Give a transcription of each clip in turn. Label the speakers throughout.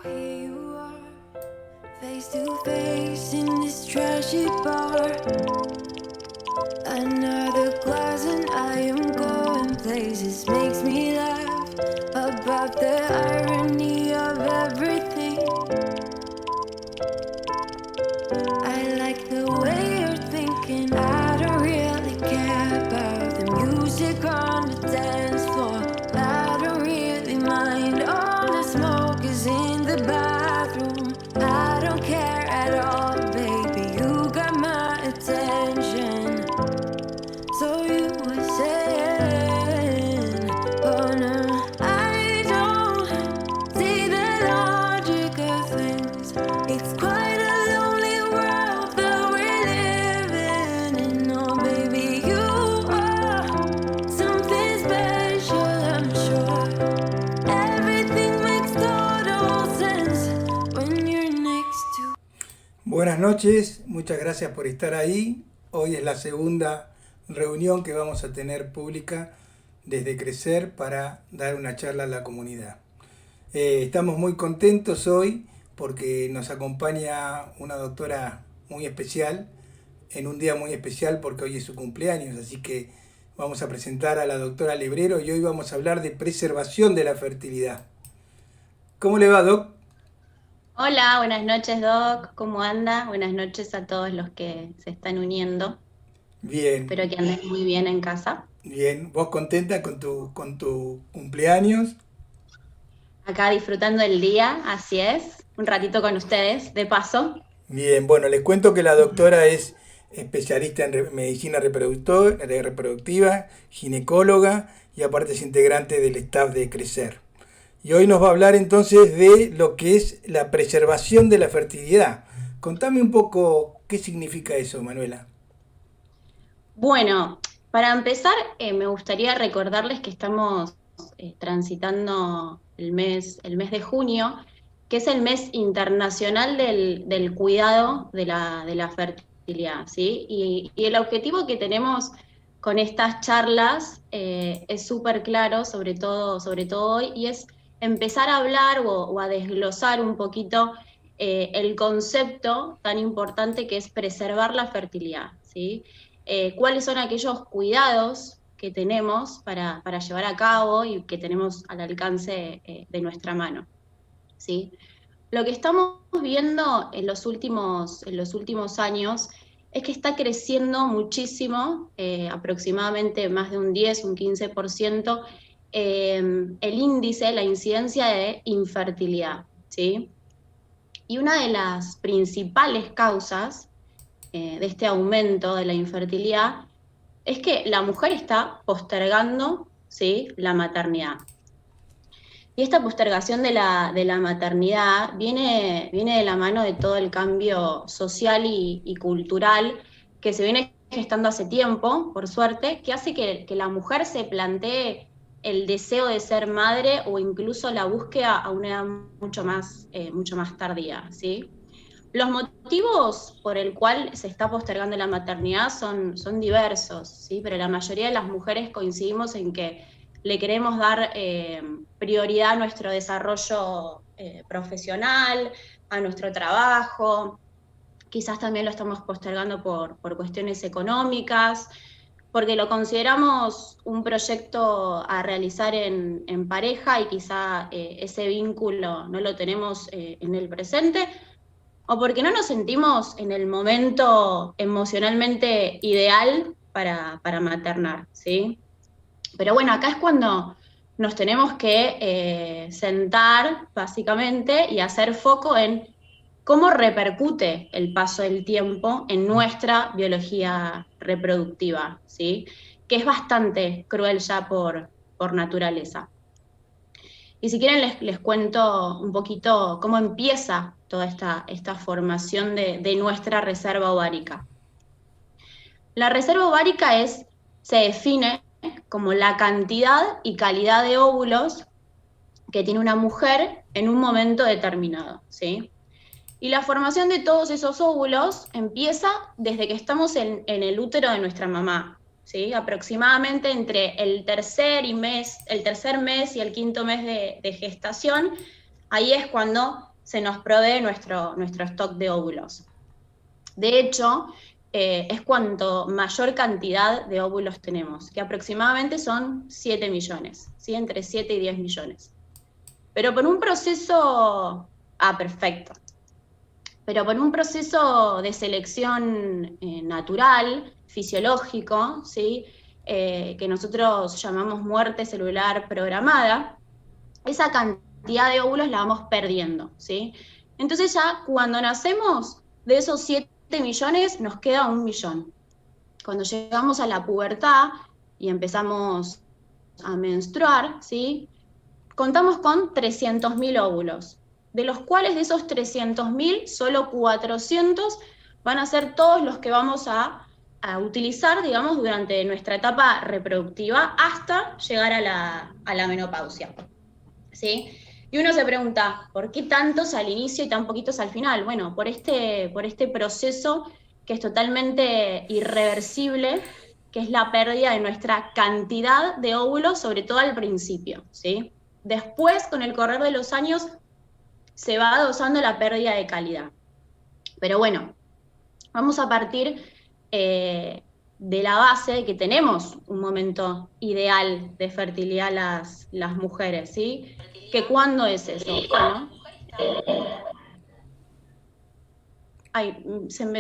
Speaker 1: here you are, face to face in this trashy bar. Another glass and I am going places. Makes me laugh about the irony of everything. I like the way you're thinking. I don't really care about the music on the dance floor. I don't really mind. All the smoke is in the bathroom. I don't care at all, baby. You got my attention. So you were saying, oh no, I don't see the logic of things. It's quite a lonely world that we're living in. Oh baby, you are something special, I'm sure. Everything makes total sense when you're next to.
Speaker 2: Buenas noches, muchas gracias por estar ahí. Hoy es la segunda reunión que vamos a tener pública desde Crecer para dar una charla a la comunidad. Estamos muy contentos hoy porque nos acompaña una doctora muy especial, en un día muy especial porque hoy es su cumpleaños, así que vamos a presentar a la doctora Lebrero y hoy vamos a hablar de preservación de la fertilidad. ¿Cómo le va, Doc?
Speaker 3: Hola, buenas noches, Doc. ¿Cómo anda? Buenas noches a todos los que se están uniendo.
Speaker 2: Bien,
Speaker 3: Espero que anden muy bien en casa.
Speaker 2: bien. ¿Vos contenta con tu cumpleaños?
Speaker 3: Acá disfrutando el día, así es. Un ratito con ustedes, de paso.
Speaker 2: Bien, bueno, les cuento que la doctora es especialista en medicina reproductiva, ginecóloga y aparte es integrante del staff de Crecer. Y hoy nos va a hablar entonces de lo que es la preservación de la fertilidad. Contame un poco qué significa eso, Manuela.
Speaker 3: Bueno, para empezar, me gustaría recordarles que estamos transitando el mes de junio, que es el mes internacional del cuidado de la fertilidad, ¿sí? Y el objetivo que tenemos con estas charlas es súper claro, sobre todo hoy, y es empezar a hablar o a desglosar un poquito el concepto tan importante que es preservar la fertilidad, ¿sí? Cuáles son aquellos cuidados que tenemos para llevar a cabo y que tenemos al alcance de nuestra mano, ¿sí? Lo que estamos viendo en los últimos años es que está creciendo muchísimo, aproximadamente más de un 10, un 15%, el índice, la incidencia de infertilidad, ¿sí? Y una de las principales causas de este aumento de la infertilidad es que la mujer está postergando, ¿sí?, la maternidad. Y esta postergación de la maternidad viene de la mano de todo el cambio social y cultural que se viene gestando hace tiempo, por suerte, que hace que la mujer se plantee el deseo de ser madre o incluso la búsqueda a una edad mucho más tardía, ¿sí? Los motivos por el cual se está postergando la maternidad son diversos, ¿sí? Pero la mayoría de las mujeres coincidimos en que le queremos dar prioridad a nuestro desarrollo profesional, a nuestro trabajo. Quizás también lo estamos postergando por cuestiones económicas, porque lo consideramos un proyecto a realizar en pareja y quizá ese vínculo no lo tenemos en el presente, o porque no nos sentimos en el momento emocionalmente ideal para maternar, ¿sí? Pero bueno, acá es cuando nos tenemos que sentar, básicamente, y hacer foco en cómo repercute el paso del tiempo en nuestra biología reproductiva, ¿sí? Que es bastante cruel ya por naturaleza. Y si quieren les cuento un poquito cómo empieza toda esta formación de nuestra reserva ovárica. La reserva ovárica se define como la cantidad y calidad de óvulos que tiene una mujer en un momento determinado, ¿sí? Y la formación de todos esos óvulos empieza desde que estamos en el útero de nuestra mamá, ¿sí? Aproximadamente entre el tercer mes y el quinto mes de gestación, ahí es cuando se nos provee nuestro stock de óvulos. De hecho, es cuanto mayor cantidad de óvulos tenemos, que aproximadamente son 7 millones, ¿sí? Entre 7 y 10 millones. Pero por un proceso... perfecto. Pero por un proceso de selección natural, fisiológico, ¿sí? Que nosotros llamamos muerte celular programada, esa cantidad de óvulos la vamos perdiendo, ¿sí? Entonces ya cuando nacemos, de esos 7 millones nos queda 1 millón. Cuando llegamos a la pubertad y empezamos a menstruar, ¿sí? Contamos con 300.000 óvulos, de los cuales de esos 300.000, solo 400 van a ser todos los que vamos a utilizar, digamos, durante nuestra etapa reproductiva hasta llegar a la menopausia, ¿sí? Y uno se pregunta, ¿por qué tantos al inicio y tan poquitos al final? Bueno, por este proceso que es totalmente irreversible, que es la pérdida de nuestra cantidad de óvulos, sobre todo al principio, ¿sí? Después, con el correr de los años, se va dosando la pérdida de calidad. Pero bueno, vamos a partir de la base de que tenemos un momento ideal de fertilidad las mujeres, ¿sí? ¿Que cuándo es eso? Bueno,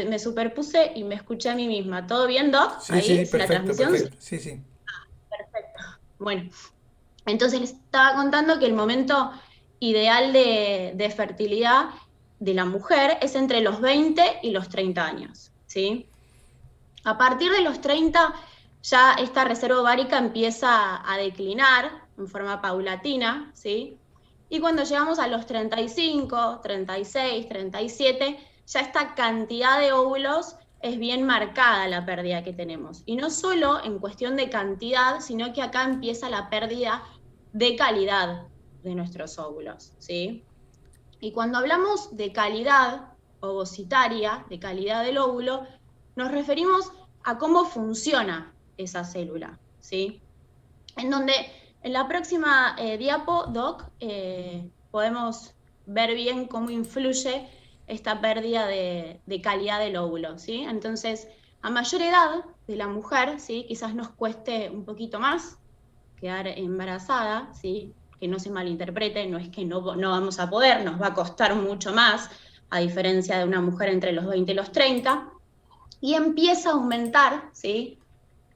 Speaker 3: me superpuse y me escuché a mí misma. ¿Todo bien, Doc?
Speaker 2: Sí,
Speaker 3: Ahí,
Speaker 2: sí,
Speaker 3: la
Speaker 2: perfecto,
Speaker 3: transmisión.
Speaker 2: perfecto. Sí, sí.
Speaker 3: Perfecto. Bueno, entonces les estaba contando que el momento ideal de fertilidad de la mujer es entre los 20 y los 30 años, ¿sí? A partir de los 30 ya esta reserva ovárica empieza a declinar en forma paulatina, ¿sí? Y cuando llegamos a los 35, 36, 37, ya esta cantidad de óvulos es bien marcada la pérdida que tenemos. Y no solo en cuestión de cantidad, sino que acá empieza la pérdida de calidad de nuestros óvulos, ¿sí? Y cuando hablamos de calidad ovocitaria, de calidad del óvulo, nos referimos a cómo funciona esa célula, ¿sí? En donde en la próxima diapo, Doc, podemos ver bien cómo influye esta pérdida de calidad del óvulo, ¿sí? Entonces, a mayor edad de la mujer, ¿sí? Quizás nos cueste un poquito más quedar embarazada, ¿sí? Que no se malinterprete, no es que no vamos a poder, nos va a costar mucho más, a diferencia de una mujer entre los 20 y los 30, y empieza a aumentar, ¿sí?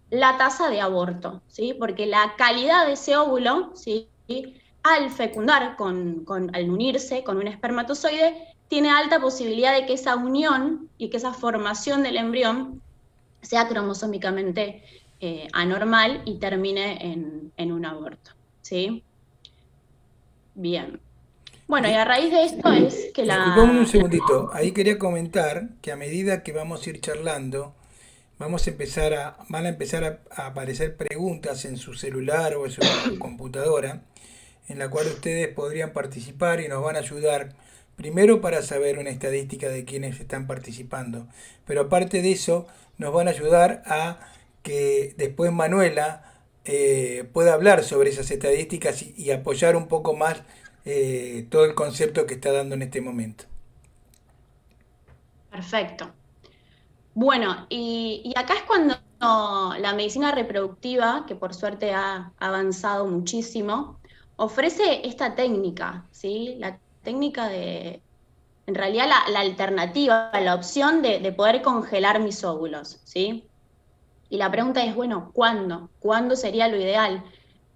Speaker 3: La tasa de aborto, ¿sí? Porque la calidad de ese óvulo, ¿sí? Al fecundar, al unirse con un espermatozoide, tiene alta posibilidad de que esa unión y que esa formación del embrión sea cromosómicamente anormal y termine en un aborto, ¿sí? Bien. Bueno, y a raíz de esto es que
Speaker 2: Disculpame un segundito. Ahí quería comentar que a medida que vamos a ir charlando, van a empezar a aparecer preguntas en su celular o en su computadora, en la cual ustedes podrían participar y nos van a ayudar, primero para saber una estadística de quienes están participando, pero aparte de eso, nos van a ayudar a que después Manuela pueda hablar sobre esas estadísticas y apoyar un poco más todo el concepto que está dando en este momento.
Speaker 3: Perfecto. Bueno, y acá es cuando la medicina reproductiva, que por suerte ha avanzado muchísimo, ofrece esta técnica, ¿sí? La técnica en realidad la alternativa, la opción de poder congelar mis óvulos, ¿sí? Y la pregunta es, bueno, ¿cuándo? ¿Cuándo sería lo ideal?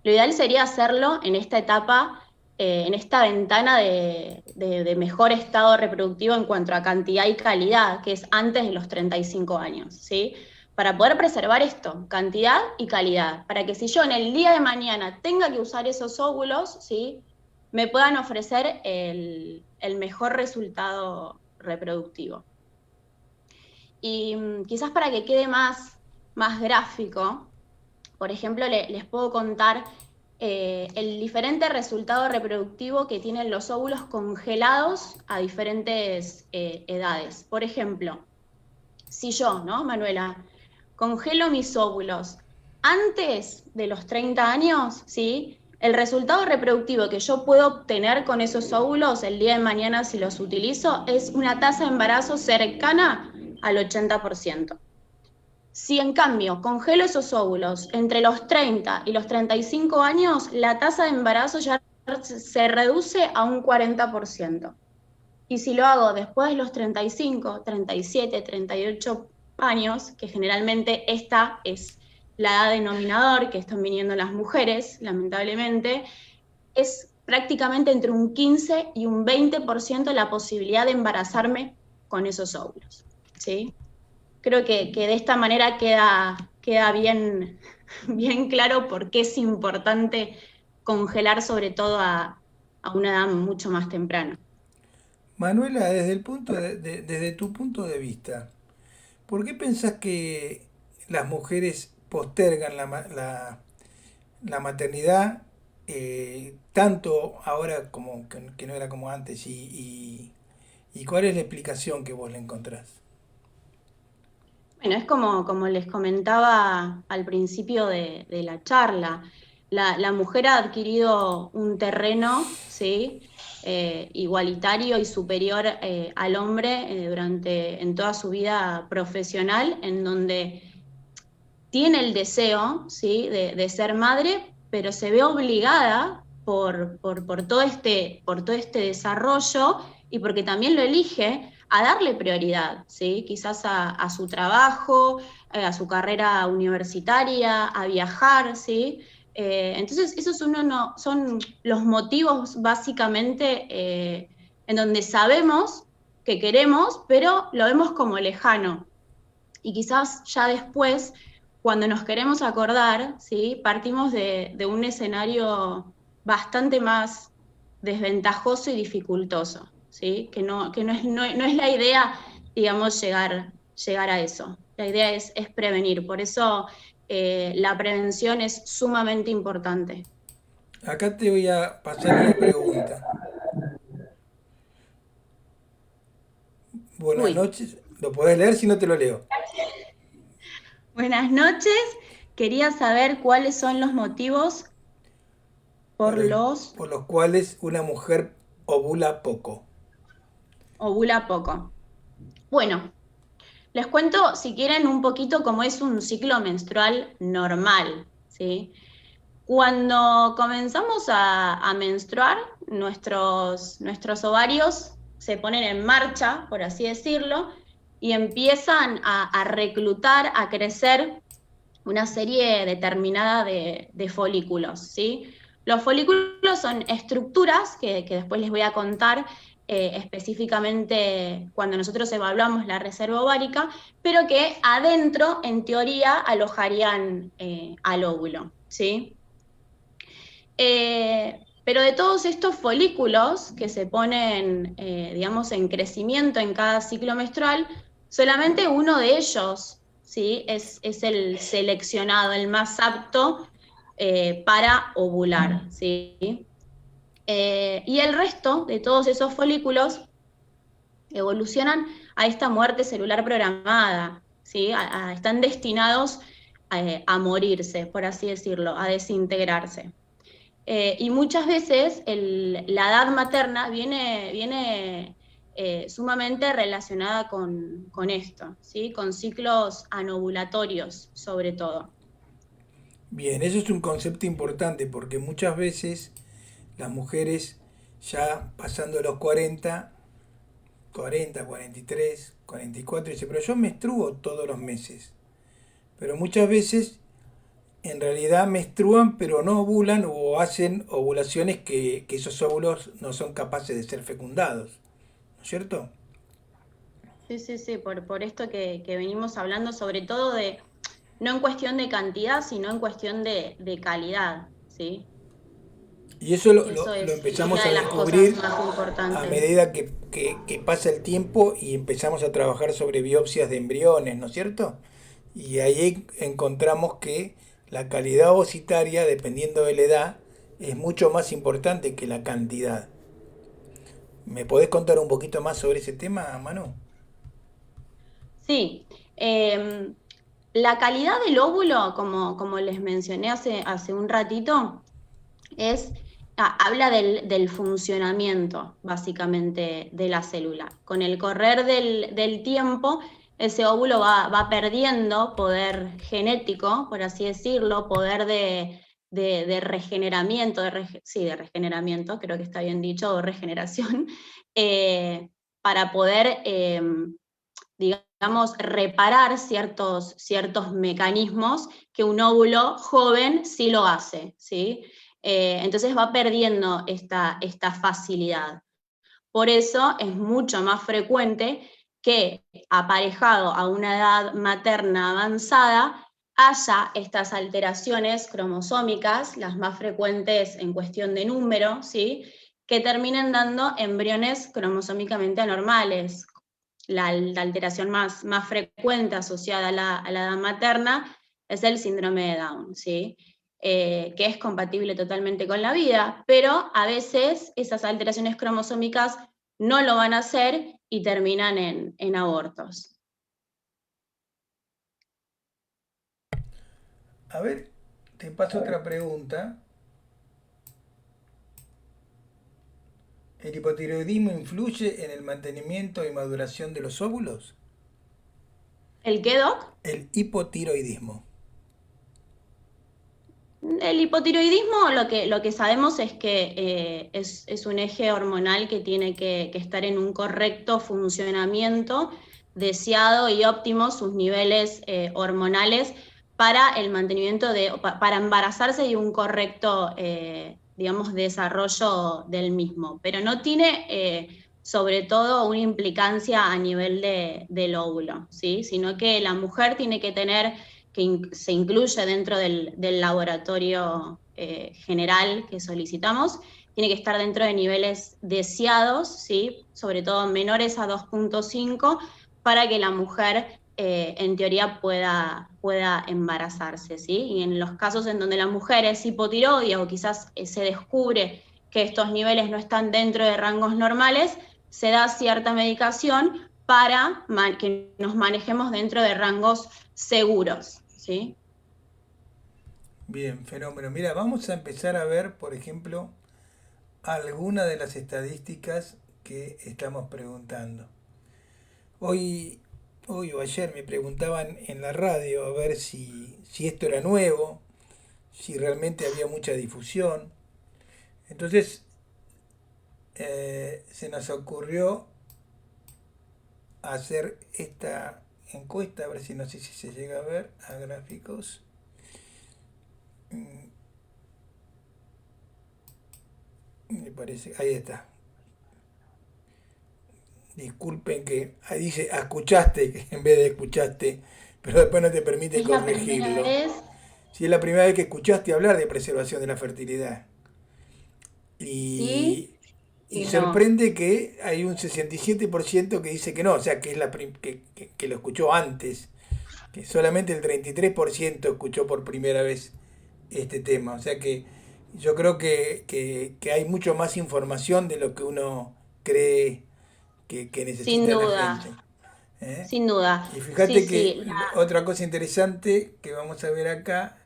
Speaker 3: Lo ideal sería hacerlo en esta etapa, en esta ventana de mejor estado reproductivo en cuanto a cantidad y calidad, que es antes de los 35 años, ¿sí? Para poder preservar esto, cantidad y calidad, para que si yo en el día de mañana tenga que usar esos óvulos, ¿sí? Me puedan ofrecer el mejor resultado reproductivo. Y quizás para que quede más gráfico, por ejemplo, les puedo contar el diferente resultado reproductivo que tienen los óvulos congelados a diferentes edades. Por ejemplo, si yo, ¿no, Manuela? Congelo mis óvulos antes de los 30 años, ¿sí? el resultado reproductivo que yo puedo obtener con esos óvulos el día de mañana si los utilizo es una tasa de embarazo cercana al 80%. Si en cambio congelo esos óvulos entre los 30 y los 35 años, la tasa de embarazo ya se reduce a un 40%. Y si lo hago después de los 35, 37, 38 años, que generalmente esta es la edad denominador que están viniendo las mujeres, lamentablemente, es prácticamente entre un 15 y un 20% la posibilidad de embarazarme con esos óvulos, ¿sí? Creo que de esta manera queda bien, bien claro por qué es importante congelar sobre todo a una edad mucho más temprana.
Speaker 2: Manuela, desde tu punto de vista, ¿por qué pensás que las mujeres postergan la maternidad tanto ahora como que no era como antes? ¿Y cuál es la explicación que vos le encontrás?
Speaker 3: Bueno, es como les comentaba al principio de la charla, la mujer ha adquirido un terreno, ¿sí? Igualitario y superior al hombre en toda su vida profesional, en donde tiene el deseo, ¿sí? de ser madre, pero se ve obligada por todo este desarrollo y porque también lo elige a darle prioridad, ¿sí? Quizás a su trabajo, a su carrera universitaria, a viajar, ¿sí? Entonces, esos son los motivos básicamente en donde sabemos que queremos, pero lo vemos como lejano. Y quizás ya después, cuando nos queremos acordar, ¿sí? Partimos de un escenario bastante más desventajoso y dificultoso, ¿sí? Que no es la idea, digamos, llegar a eso. La idea es prevenir. Por eso la prevención es sumamente importante.
Speaker 2: Acá te voy a pasar una pregunta. Buenas
Speaker 3: Uy,
Speaker 2: noches. ¿Lo podés leer si no te lo leo?
Speaker 3: buenas noches. Quería saber cuáles son los motivos por
Speaker 2: Por, el-
Speaker 3: los
Speaker 2: por los cuales una mujer ovula poco.
Speaker 3: ovula poco. Bueno, les cuento, si quieren, un poquito cómo es un ciclo menstrual normal, ¿sí? Cuando comenzamos a menstruar, nuestros ovarios se ponen en marcha, por así decirlo, y empiezan a reclutar, a crecer una serie determinada de folículos, ¿sí? Los folículos son estructuras que después les voy a contar específicamente cuando nosotros evaluamos la reserva ovárica, pero que adentro, en teoría, alojarían al óvulo, ¿sí? Pero de todos estos folículos que se ponen, digamos, en crecimiento en cada ciclo menstrual, solamente uno de ellos, ¿sí? es el seleccionado, el más apto para ovular, ¿sí? Y el resto de todos esos folículos evolucionan a esta muerte celular programada, ¿sí? Están destinados a morirse, por así decirlo, a desintegrarse. Y muchas veces la edad materna viene sumamente relacionada con esto, ¿sí? Con ciclos anovulatorios sobre todo.
Speaker 2: Bien, eso es un concepto importante porque muchas veces las mujeres ya pasando los 43, 44, dicen, pero yo menstruo todos los meses. Pero muchas veces en realidad menstruan pero no ovulan o hacen ovulaciones que esos óvulos no son capaces de ser fecundados. ¿No es cierto?
Speaker 3: Sí, sí, sí, por esto que venimos hablando, sobre todo no en cuestión de cantidad, sino en cuestión de calidad, ¿sí?
Speaker 2: Y eso lo,
Speaker 3: Que
Speaker 2: lo-
Speaker 3: eso
Speaker 2: lo
Speaker 3: es
Speaker 2: empezamos
Speaker 3: una
Speaker 2: a
Speaker 3: de las cosas
Speaker 2: descubrir
Speaker 3: más
Speaker 2: a
Speaker 3: importantes.
Speaker 2: medida que pasa el tiempo y empezamos a trabajar sobre biopsias de embriones, ¿no es cierto? Y ahí encontramos que la calidad ovocitaria, dependiendo de la edad, es mucho más importante que la cantidad. ¿Me podés contar un poquito más sobre ese tema, Manu?
Speaker 3: Sí, eh, la calidad del óvulo, como les mencioné hace un ratito, es, habla del funcionamiento, básicamente, de la célula. Con el correr del tiempo, ese óvulo va perdiendo poder genético, por así decirlo, poder de regeneramiento, sí, de regeneramiento, creo que está bien dicho, o regeneración, para poder, digamos, reparar ciertos mecanismos que un óvulo joven sí lo hace, ¿sí? Entonces va perdiendo esta facilidad. Por eso es mucho más frecuente que, aparejado a una edad materna avanzada, haya estas alteraciones cromosómicas, las más frecuentes en cuestión de número, ¿sí? Que terminen dando embriones cromosómicamente anormales. La alteración más frecuente asociada a la edad materna es el síndrome de Down, ¿sí? Que es compatible totalmente con la vida, pero a veces esas alteraciones cromosómicas no lo van a hacer y terminan en abortos.
Speaker 2: A ver, te paso otra pregunta. ¿El hipotiroidismo influye en el mantenimiento y maduración de los óvulos?
Speaker 3: ¿El qué, Doc?
Speaker 2: El hipotiroidismo.
Speaker 3: El hipotiroidismo, lo que sabemos es que es un eje hormonal que tiene que estar en un correcto funcionamiento, deseado y óptimo sus niveles hormonales para el mantenimiento para embarazarse y un correcto, digamos, desarrollo del mismo. Pero no tiene, sobre todo, una implicancia a nivel del óvulo, ¿sí? Sino que la mujer tiene que tener que se incluye dentro del laboratorio general que solicitamos, tiene que estar dentro de niveles deseados, ¿sí? Sobre todo menores a 2,5, para que la mujer en teoría pueda embarazarse, ¿sí? Y en los casos en donde la mujer es hipotiroidea o quizás se descubre que estos niveles no están dentro de rangos normales, se da cierta medicación para que nos manejemos dentro de rangos seguros, ¿sí?
Speaker 2: Bien, fenómeno. Mira, vamos a empezar a ver, por ejemplo, algunas de las estadísticas que estamos preguntando. Hoy, hoy o ayer me preguntaban en la radio a ver si esto era nuevo, si realmente había mucha difusión. Entonces se nos ocurrió hacer esta encuesta, a ver si no sé si se llega a ver a gráficos. Me parece, ahí está. Disculpen que ahí dice escuchaste en vez de escuchaste, pero después no te permite
Speaker 3: Es la primera
Speaker 2: corregirlo.
Speaker 3: vez,
Speaker 2: Si es la primera vez que escuchaste hablar de preservación de la fertilidad. Y,
Speaker 3: sí
Speaker 2: y
Speaker 3: y no.
Speaker 2: sorprende que hay un 67% que dice que no, o sea, que, es que lo escuchó antes, que solamente el 33% escuchó por primera vez este tema. O sea que yo creo que hay mucho más información de lo que uno cree que
Speaker 3: Sin
Speaker 2: necesita la gente.
Speaker 3: duda,
Speaker 2: ¿Eh?
Speaker 3: sin duda.
Speaker 2: Y
Speaker 3: Sí,
Speaker 2: fíjate que
Speaker 3: sí.
Speaker 2: otra cosa interesante que vamos a ver acá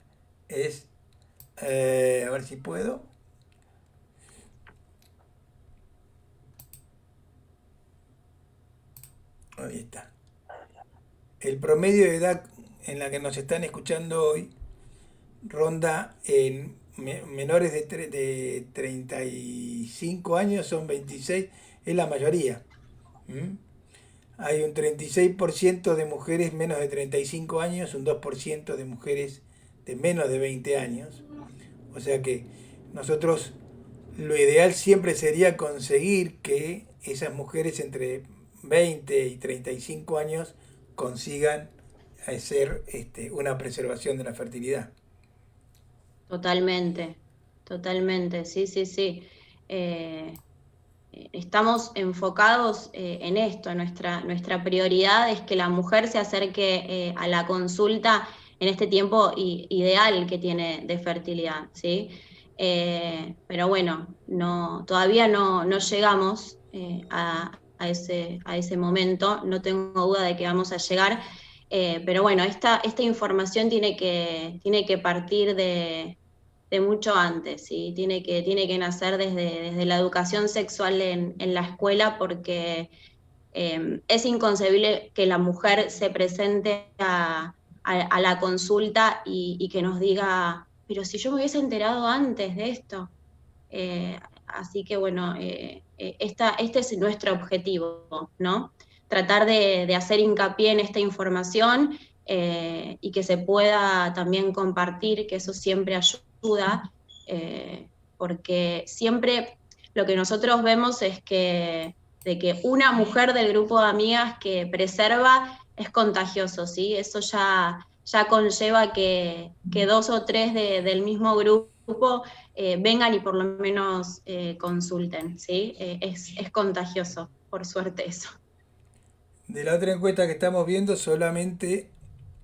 Speaker 2: es, a ver si puedo, ahí está. El promedio de edad en la que nos están escuchando hoy ronda en menores de 35 años, son 26, es la mayoría. ¿Mm? Hay un 36% de mujeres menos de 35 años, un 2% de mujeres de menos de 20 años. O sea que nosotros lo ideal siempre sería conseguir que esas mujeres entre 20 y 35 años consigan hacer una preservación de la fertilidad.
Speaker 3: Totalmente, totalmente, sí, sí, sí. Eh, Estamos enfocados en esto, nuestra prioridad es que la mujer se acerque a la consulta en este tiempo ideal que tiene de fertilidad, ¿sí? Pero bueno, todavía no llegamos a ese momento, no tengo duda de que vamos a llegar, pero bueno, esta información tiene que partir de mucho antes, ¿sí? Tiene que nacer desde la educación sexual en la escuela, porque es inconcebible que la mujer se presente a la consulta y que nos diga, pero si yo me hubiese enterado antes de esto. Así que bueno, este es nuestro objetivo, ¿no? Tratar de hacer hincapié en esta información y que se pueda también compartir, que eso siempre ayuda, porque siempre lo que nosotros vemos es de que una mujer del grupo de amigas que preserva es contagioso, ¿sí? Eso ya conlleva que dos o tres del mismo grupo vengan y por lo menos consulten, ¿sí? Es contagioso, por suerte eso.
Speaker 2: De la otra encuesta que estamos viendo, solamente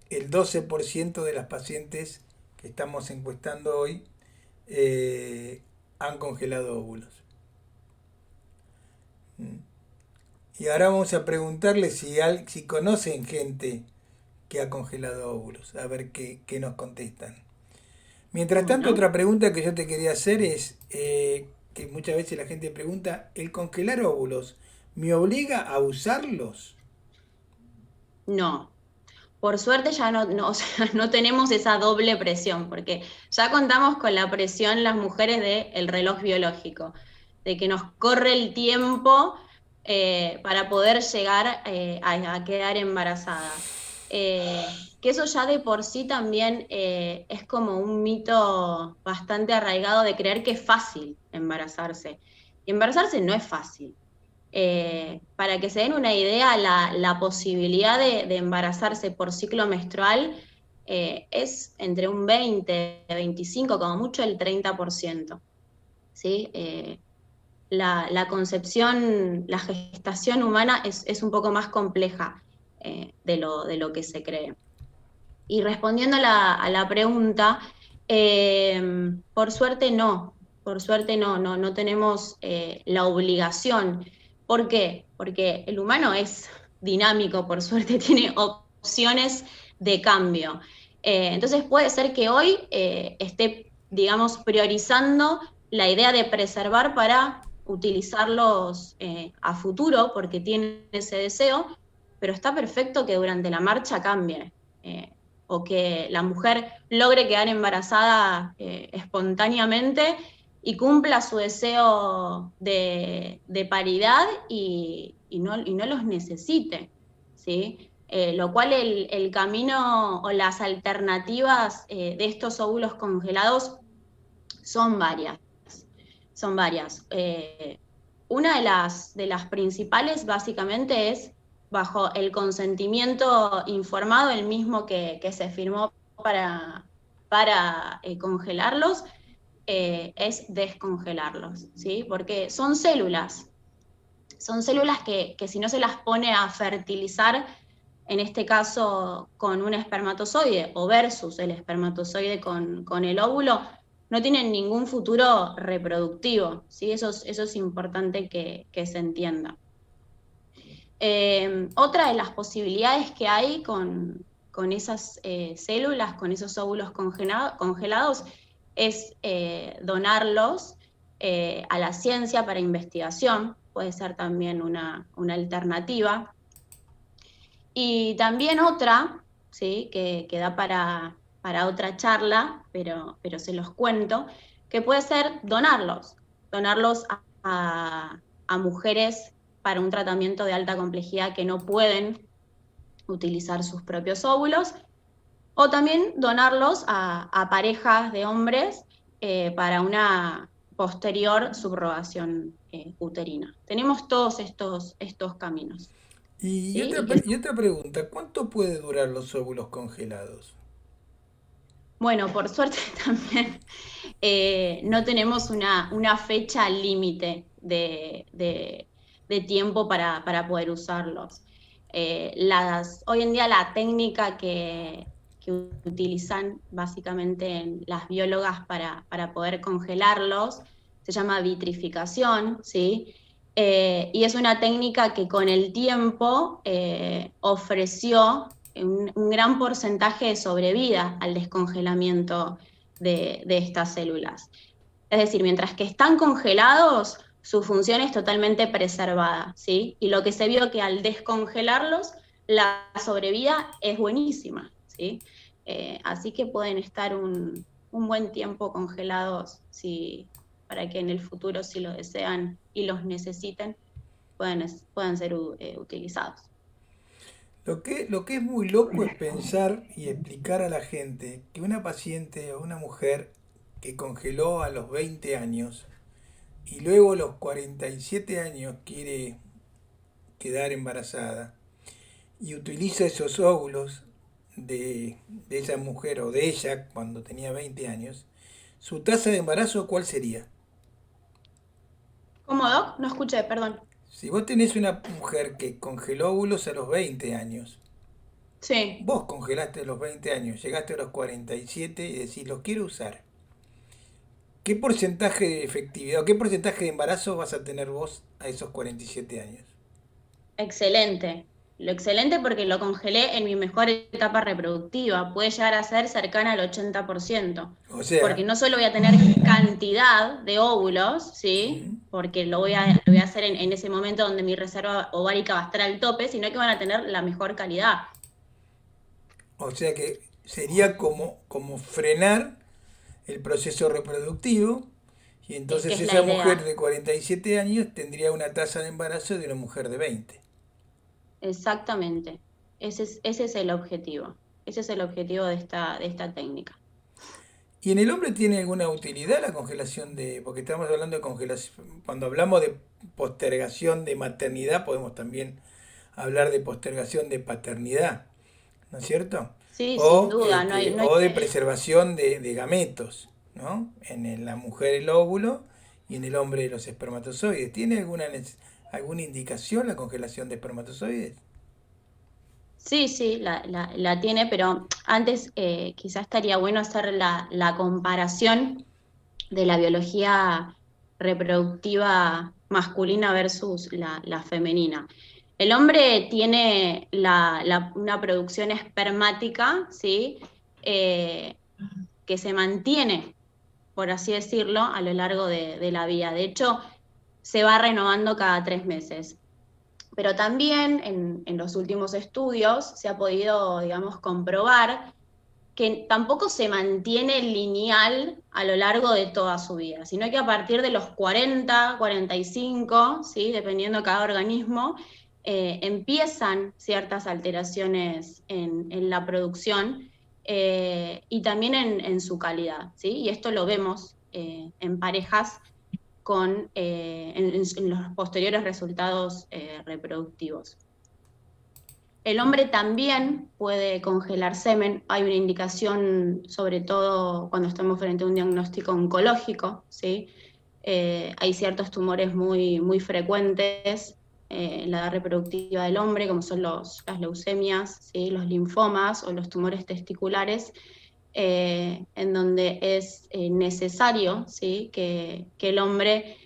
Speaker 2: el 12% de las pacientes que estamos encuestando hoy han congelado óvulos. Y ahora vamos a preguntarle si conocen gente que ha congelado óvulos, a ver qué nos contestan. Mientras tanto,
Speaker 3: Bueno,
Speaker 2: otra pregunta que yo te quería hacer es, que muchas veces la gente pregunta, ¿el congelar óvulos me obliga a usarlos?
Speaker 3: no. Por suerte ya o sea, no tenemos esa doble presión, porque ya contamos con la presión las mujeres del reloj biológico, de que nos corre el tiempo para poder llegar a quedar embarazadas. Que eso ya de por sí también es como un mito bastante arraigado de creer que es fácil embarazarse. Y embarazarse no es fácil. Para que se den una idea, la posibilidad de embarazarse por ciclo menstrual es entre un 20, 25, como mucho el 30%. ¿Sí? La concepción, la gestación humana es un poco más compleja de lo que se cree. Y respondiendo a la pregunta, por suerte no tenemos la obligación. ¿Por qué? Porque el humano es dinámico, por suerte tiene opciones de cambio. Entonces puede ser que hoy esté, digamos, priorizando la idea de preservar para utilizarlos a futuro, porque tiene ese deseo, pero está perfecto que durante la marcha cambie. O que la mujer logre quedar embarazada espontáneamente y cumpla su deseo de paridad y no los necesite, ¿sí? Lo cual el camino o las alternativas de estos óvulos congelados son varias. Son varias. Una de las principales básicamente es bajo el consentimiento informado, el mismo que se firmó para congelarlos, es descongelarlos, ¿sí? Porque son células que si no se las pone a fertilizar, en este caso con un espermatozoide o versus el espermatozoide con el óvulo, no tienen ningún futuro reproductivo, ¿sí? Eso es importante que se entienda. Otra de las posibilidades que hay con esas células, con esos óvulos congelados, es donarlos a la ciencia para investigación, puede ser también una alternativa. Y también otra, ¿sí? que da para otra charla, pero se los cuento, que puede ser donarlos a mujeres para un tratamiento de alta complejidad que no pueden utilizar sus propios óvulos, o también donarlos a parejas de hombres para una posterior subrogación uterina. Tenemos todos estos caminos. ¿Sí?
Speaker 2: Y otra pregunta, ¿cuánto puede durar los óvulos congelados?
Speaker 3: Bueno, por suerte también no tenemos una fecha límite de tiempo para poder usarlos. Hoy en día la técnica que utilizan básicamente las biólogas para poder congelarlos se llama vitrificación, ¿sí? Y es una técnica que con el tiempo ofreció un gran porcentaje de sobrevida al descongelamiento de estas células. Es decir, mientras que están congelados, su función es totalmente preservada, ¿sí? Y lo que se vio que al descongelarlos, la sobrevida es buenísima, ¿sí? Así que pueden estar un buen tiempo congelados para que en el futuro, si lo desean y los necesiten, puedan ser utilizados.
Speaker 2: Lo que es muy loco es pensar y explicar a la gente que una paciente o una mujer que congeló a los 20 años y luego a los 47 años quiere quedar embarazada y utiliza esos óvulos de esa mujer o de ella cuando tenía 20 años, ¿su tasa de embarazo cuál sería?
Speaker 3: ¿Cómo, Doc? No escuché, perdón.
Speaker 2: Si vos tenés una mujer que congeló óvulos a los 20 años,
Speaker 3: Sí.
Speaker 2: vos congelaste a los 20 años, llegaste a los 47 y decís, los quiero usar. ¿Qué porcentaje de efectividad o qué porcentaje de embarazo vas a tener vos a esos 47 años?
Speaker 3: Excelente. Lo excelente porque lo congelé en mi mejor etapa reproductiva. Puede llegar a ser cercana al 80%.
Speaker 2: O sea,
Speaker 3: Porque no solo voy a tener cantidad de óvulos, ¿sí?
Speaker 2: mm,
Speaker 3: Porque lo voy a hacer en ese momento donde mi reserva ovárica va a estar al tope, sino que van a tener la mejor calidad.
Speaker 2: o sea que sería como frenar el proceso reproductivo y
Speaker 3: Es que
Speaker 2: entonces
Speaker 3: es la
Speaker 2: esa mujer
Speaker 3: idea.
Speaker 2: de 47 años tendría una tasa de embarazo de una mujer de 20.
Speaker 3: Exactamente. Ese es el objetivo. Ese es el objetivo de esta técnica.
Speaker 2: ¿Y en el hombre tiene alguna utilidad la congelación porque estamos hablando de congelación, cuando hablamos de postergación de maternidad podemos también hablar de postergación de paternidad, ¿no es cierto?
Speaker 3: Sí, sin duda, no hay
Speaker 2: O de
Speaker 3: que.
Speaker 2: preservación de gametos, ¿no? La mujer el óvulo y en el hombre los espermatozoides. ¿Tiene alguna indicación la congelación de espermatozoides?
Speaker 3: Sí, sí, la tiene, pero antes quizás estaría bueno hacer la comparación de la biología reproductiva masculina versus la femenina. El hombre tiene una producción espermática, ¿sí? Eh, que se mantiene, por así decirlo, a lo largo de la vida. De hecho, se va renovando cada 3 meses. Pero también en los últimos estudios se ha podido, digamos, comprobar que tampoco se mantiene lineal a lo largo de toda su vida, sino que a partir de los 40, 45, ¿sí? Dependiendo de cada organismo, empiezan ciertas alteraciones en la producción y también en su calidad, ¿sí? Y esto lo vemos en parejas en los posteriores resultados reproductivos. El hombre también puede congelar semen. Hay una indicación, sobre todo cuando estamos frente a un diagnóstico oncológico, ¿sí? Hay ciertos tumores muy, muy frecuentes en la edad reproductiva del hombre, como son las leucemias, ¿sí? Los linfomas o los tumores testiculares, en donde es necesario, ¿sí? que el hombre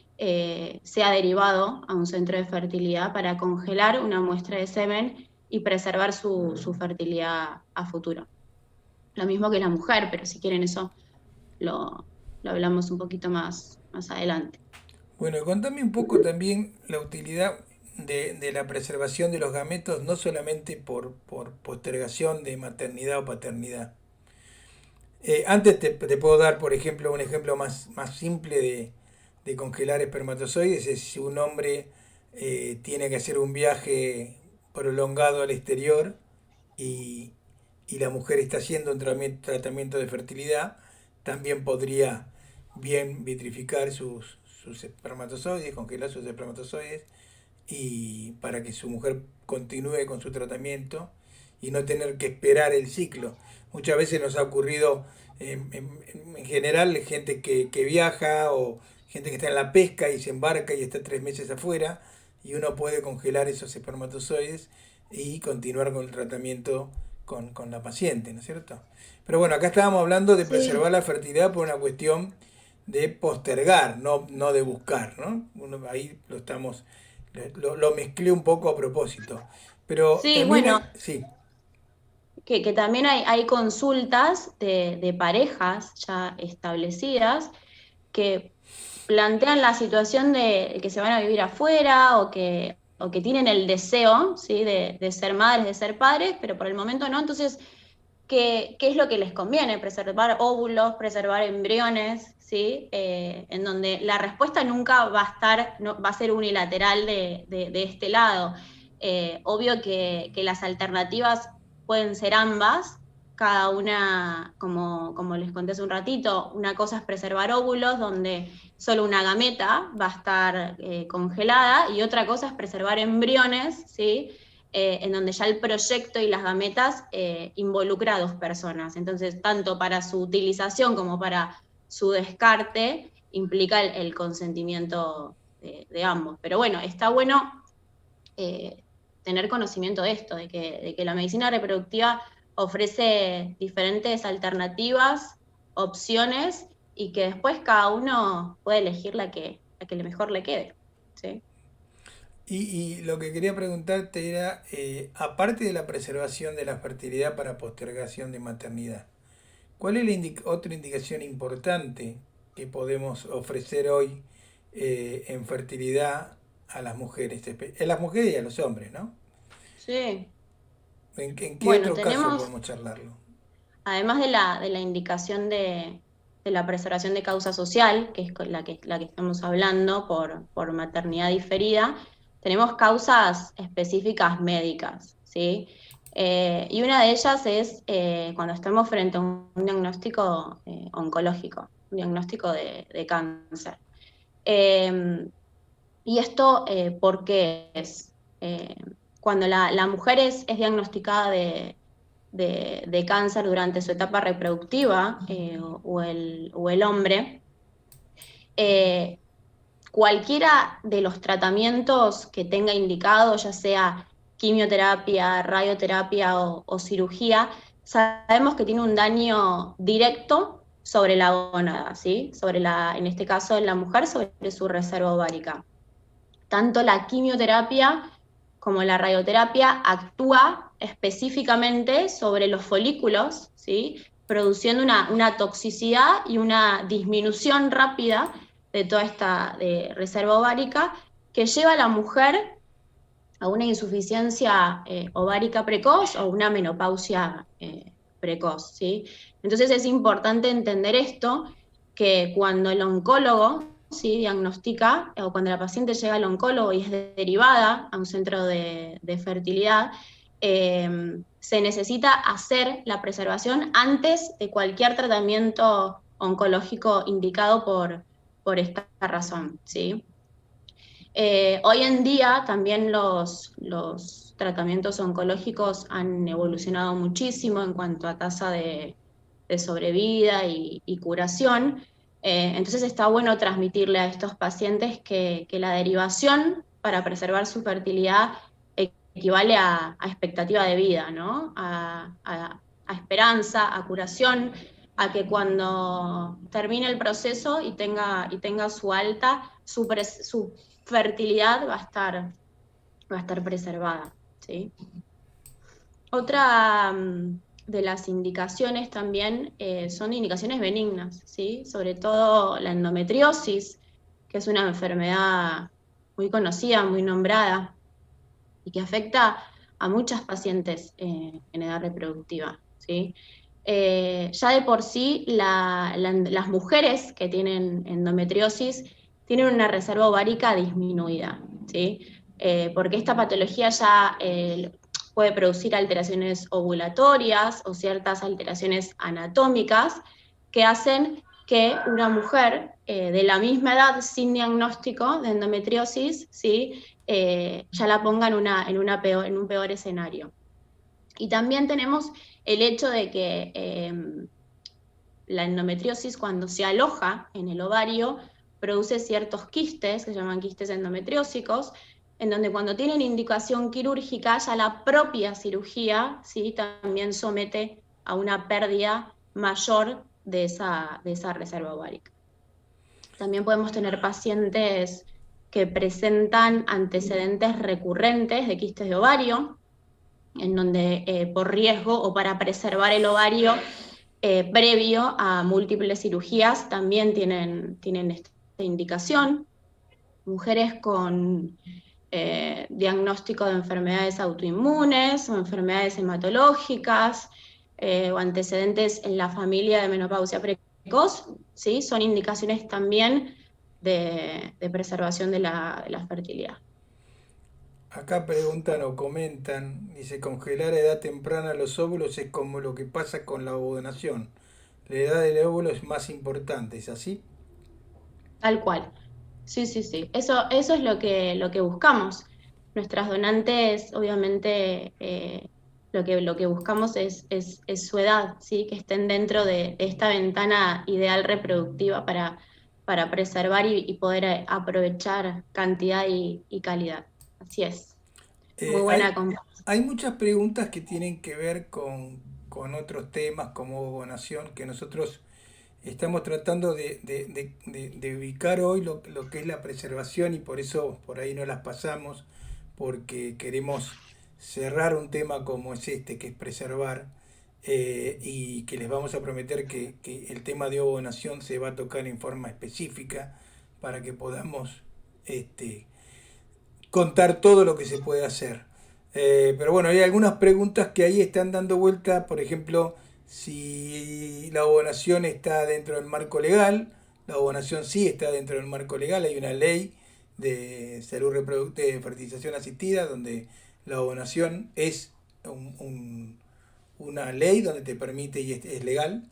Speaker 3: sea derivado a un centro de fertilidad para congelar una muestra de semen y preservar su fertilidad a futuro. Lo mismo que la mujer, pero si quieren eso lo hablamos un poquito más adelante.
Speaker 2: Bueno, contame un poco también la utilidad de la preservación de los gametos, no solamente por postergación de maternidad o paternidad. Antes te puedo dar, por ejemplo, un ejemplo más simple de congelar espermatozoides. Es si un hombre tiene que hacer un viaje prolongado al exterior y, y la mujer está haciendo un tratamiento de fertilidad, también podría bien vitrificar sus espermatozoides, congelar sus espermatozoides y para que su mujer continúe con su tratamiento y no tener que esperar el ciclo. Muchas veces nos ha ocurrido en general gente que viaja o gente que está en la pesca y se embarca y está 3 meses afuera y uno puede congelar esos espermatozoides y continuar con el tratamiento con la paciente, ¿no es cierto? Pero bueno, acá estábamos hablando de
Speaker 3: Sí,
Speaker 2: preservar la fertilidad por una cuestión de postergar, no de buscar, ¿no? Ahí lo mezclé un poco a propósito. Pero
Speaker 3: sí, bueno,
Speaker 2: termina, sí,
Speaker 3: que también hay consultas de parejas ya establecidas que plantean la situación de que se van a vivir afuera o que tienen el deseo, ¿sí? de ser madres, de ser padres, pero por el momento no. Entonces, ¿qué es lo que les conviene? Preservar óvulos, preservar embriones, ¿sí? En donde la respuesta nunca va a estar, no, va a ser unilateral de este lado. Obvio que las alternativas pueden ser ambas, cada una, como les conté hace un ratito, una cosa es preservar óvulos, donde solo una gameta va a estar congelada, y otra cosa es preservar embriones, ¿sí? En donde ya el proyecto y las gametas involucra a dos personas. Entonces, tanto para su utilización como para su descarte, implica el consentimiento de ambos. Pero bueno, está bueno tener conocimiento de esto, de que la medicina reproductiva ofrece diferentes alternativas, opciones, y que después cada uno puede elegir la que mejor le quede. ¿Sí?
Speaker 2: Y lo que quería preguntarte era, aparte de la preservación de la fertilidad para postergación de maternidad, ¿cuál es la otra indicación importante que podemos ofrecer hoy en fertilidad a las mujeres? A las mujeres y a los hombres, ¿no?
Speaker 3: Sí.
Speaker 2: En qué
Speaker 3: Bueno,
Speaker 2: otro caso
Speaker 3: tenemos,
Speaker 2: podemos charlarlo?
Speaker 3: además de la indicación de la preservación de causa social, que es la que estamos hablando por maternidad diferida, tenemos causas específicas médicas, ¿sí? Y una de ellas es cuando estamos frente a un diagnóstico oncológico, un diagnóstico de cáncer. Eh, y esto, ¿por qué es? Cuando la mujer es diagnosticada de cáncer durante su etapa reproductiva, o el hombre, eh, cualquiera de los tratamientos que tenga indicado, ya sea quimioterapia, radioterapia o cirugía, sabemos que tiene un daño directo sobre la gónada, ¿sí? En este caso, en la mujer, sobre su reserva ovárica. Tanto la quimioterapia como la radioterapia actúa específicamente sobre los folículos, ¿sí? Produciendo una toxicidad y una disminución rápida de toda esta reserva ovárica, que lleva a la mujer a una insuficiencia ovárica precoz o una menopausia precoz, ¿sí? Entonces es importante entender esto, que cuando el oncólogo, ¿sí? diagnostica, o cuando la paciente llega al oncólogo y es derivada a un centro de fertilidad, se necesita hacer la preservación antes de cualquier tratamiento oncológico indicado por esta razón, ¿sí? Hoy en día también los tratamientos oncológicos han evolucionado muchísimo en cuanto a tasa de sobrevida y curación. Entonces está bueno transmitirle a estos pacientes que la derivación para preservar su fertilidad equivale a expectativa de vida, ¿no? A esperanza, a curación, a que cuando termine el proceso y tenga su alta, su fertilidad va a estar preservada, ¿sí? Otra de las indicaciones también son indicaciones benignas, ¿sí? Sobre todo la endometriosis, que es una enfermedad muy conocida, muy nombrada, y que afecta a muchas pacientes en edad reproductiva, ¿sí? Ya de por sí las mujeres que tienen endometriosis tienen una reserva ovárica disminuida, ¿sí? Porque esta patología ya puede producir alteraciones ovulatorias o ciertas alteraciones anatómicas que hacen que una mujer de la misma edad sin diagnóstico de endometriosis, ¿sí? Ya la ponga en un peor escenario. Y también tenemos el hecho de que la endometriosis, cuando se aloja en el ovario, produce ciertos quistes, que se llaman quistes endometriósicos, en donde cuando tienen indicación quirúrgica, ya la propia cirugía, ¿sí? también somete a una pérdida mayor de esa reserva ovárica. También podemos tener pacientes que presentan antecedentes recurrentes de quistes de ovario, en donde por riesgo o para preservar el ovario previo a múltiples cirugías también tienen esta indicación. Mujeres con diagnóstico de enfermedades autoinmunes o enfermedades hematológicas o antecedentes en la familia de menopausia precoz, ¿sí? Son indicaciones también de preservación de la fertilidad.
Speaker 2: Acá preguntan o comentan, dice, congelar a edad temprana los óvulos es como lo que pasa con la ovodonación. La edad del óvulo es más importante, ¿es así?
Speaker 3: Tal cual. Sí, sí, sí. Eso es lo que buscamos. Nuestras donantes, obviamente, lo que buscamos es su edad, ¿sí? Que estén dentro de esta ventana ideal reproductiva para preservar y poder aprovechar cantidad y calidad. Así es. Muy
Speaker 2: Eh,
Speaker 3: buena
Speaker 2: hay,
Speaker 3: comparación.
Speaker 2: hay muchas preguntas que tienen que ver con otros temas como ovonación, que nosotros estamos tratando de ubicar hoy lo que es la preservación y por eso por ahí no las pasamos, porque queremos cerrar un tema como es este, que es preservar, y que les vamos a prometer que el tema de ovonación se va a tocar en forma específica para que podamos este, contar todo lo que se puede hacer. Pero bueno, hay algunas preguntas que ahí están dando vuelta, por ejemplo, si la ovonación está dentro del marco legal. La ovonación sí está dentro del marco legal, hay una ley de salud reproductiva, de fertilización asistida, donde la ovonación es una ley donde te permite y es legal.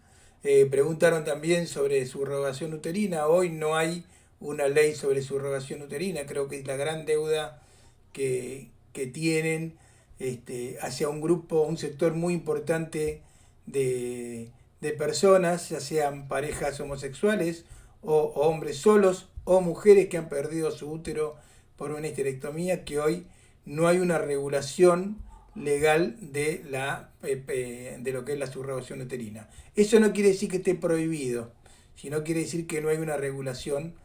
Speaker 2: Preguntaron también sobre subrogación uterina. Hoy no hay una ley sobre subrogación uterina. Creo que es la gran deuda que tienen hacia un grupo, un sector muy importante de personas, ya sean parejas homosexuales o hombres solos o mujeres que han perdido su útero por una histerectomía, que hoy no hay una regulación legal de lo que es la subrogación uterina. Eso no quiere decir que esté prohibido, sino quiere decir que no hay una regulación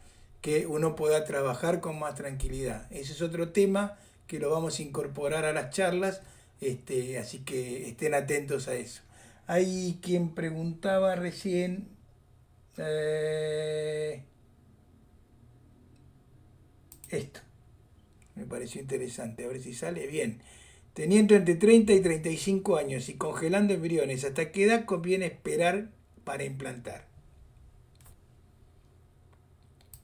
Speaker 2: que uno pueda trabajar con más tranquilidad. Ese es otro tema que lo vamos a incorporar a las charlas, así que estén atentos a eso. Hay quien preguntaba recién, esto, me pareció interesante, a ver si sale bien. Teniendo entre 30 y 35 años y congelando embriones, ¿hasta qué edad conviene esperar para implantar?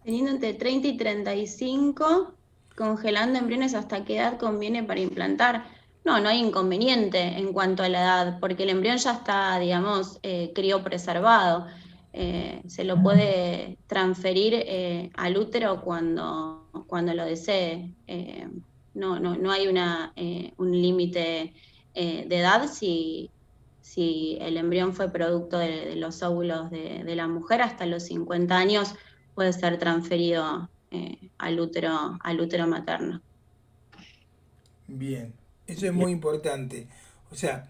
Speaker 3: Teniendo entre 30 y 35, congelando embriones, ¿hasta qué edad conviene para implantar? No hay inconveniente en cuanto a la edad, porque el embrión ya está, digamos, criopreservado. Se lo puede transferir al útero cuando lo desee. No hay un límite de edad si el embrión fue producto de los óvulos de la mujer. Hasta los 50 años puede ser transferido al útero materno.
Speaker 2: Bien, eso es muy importante. O sea,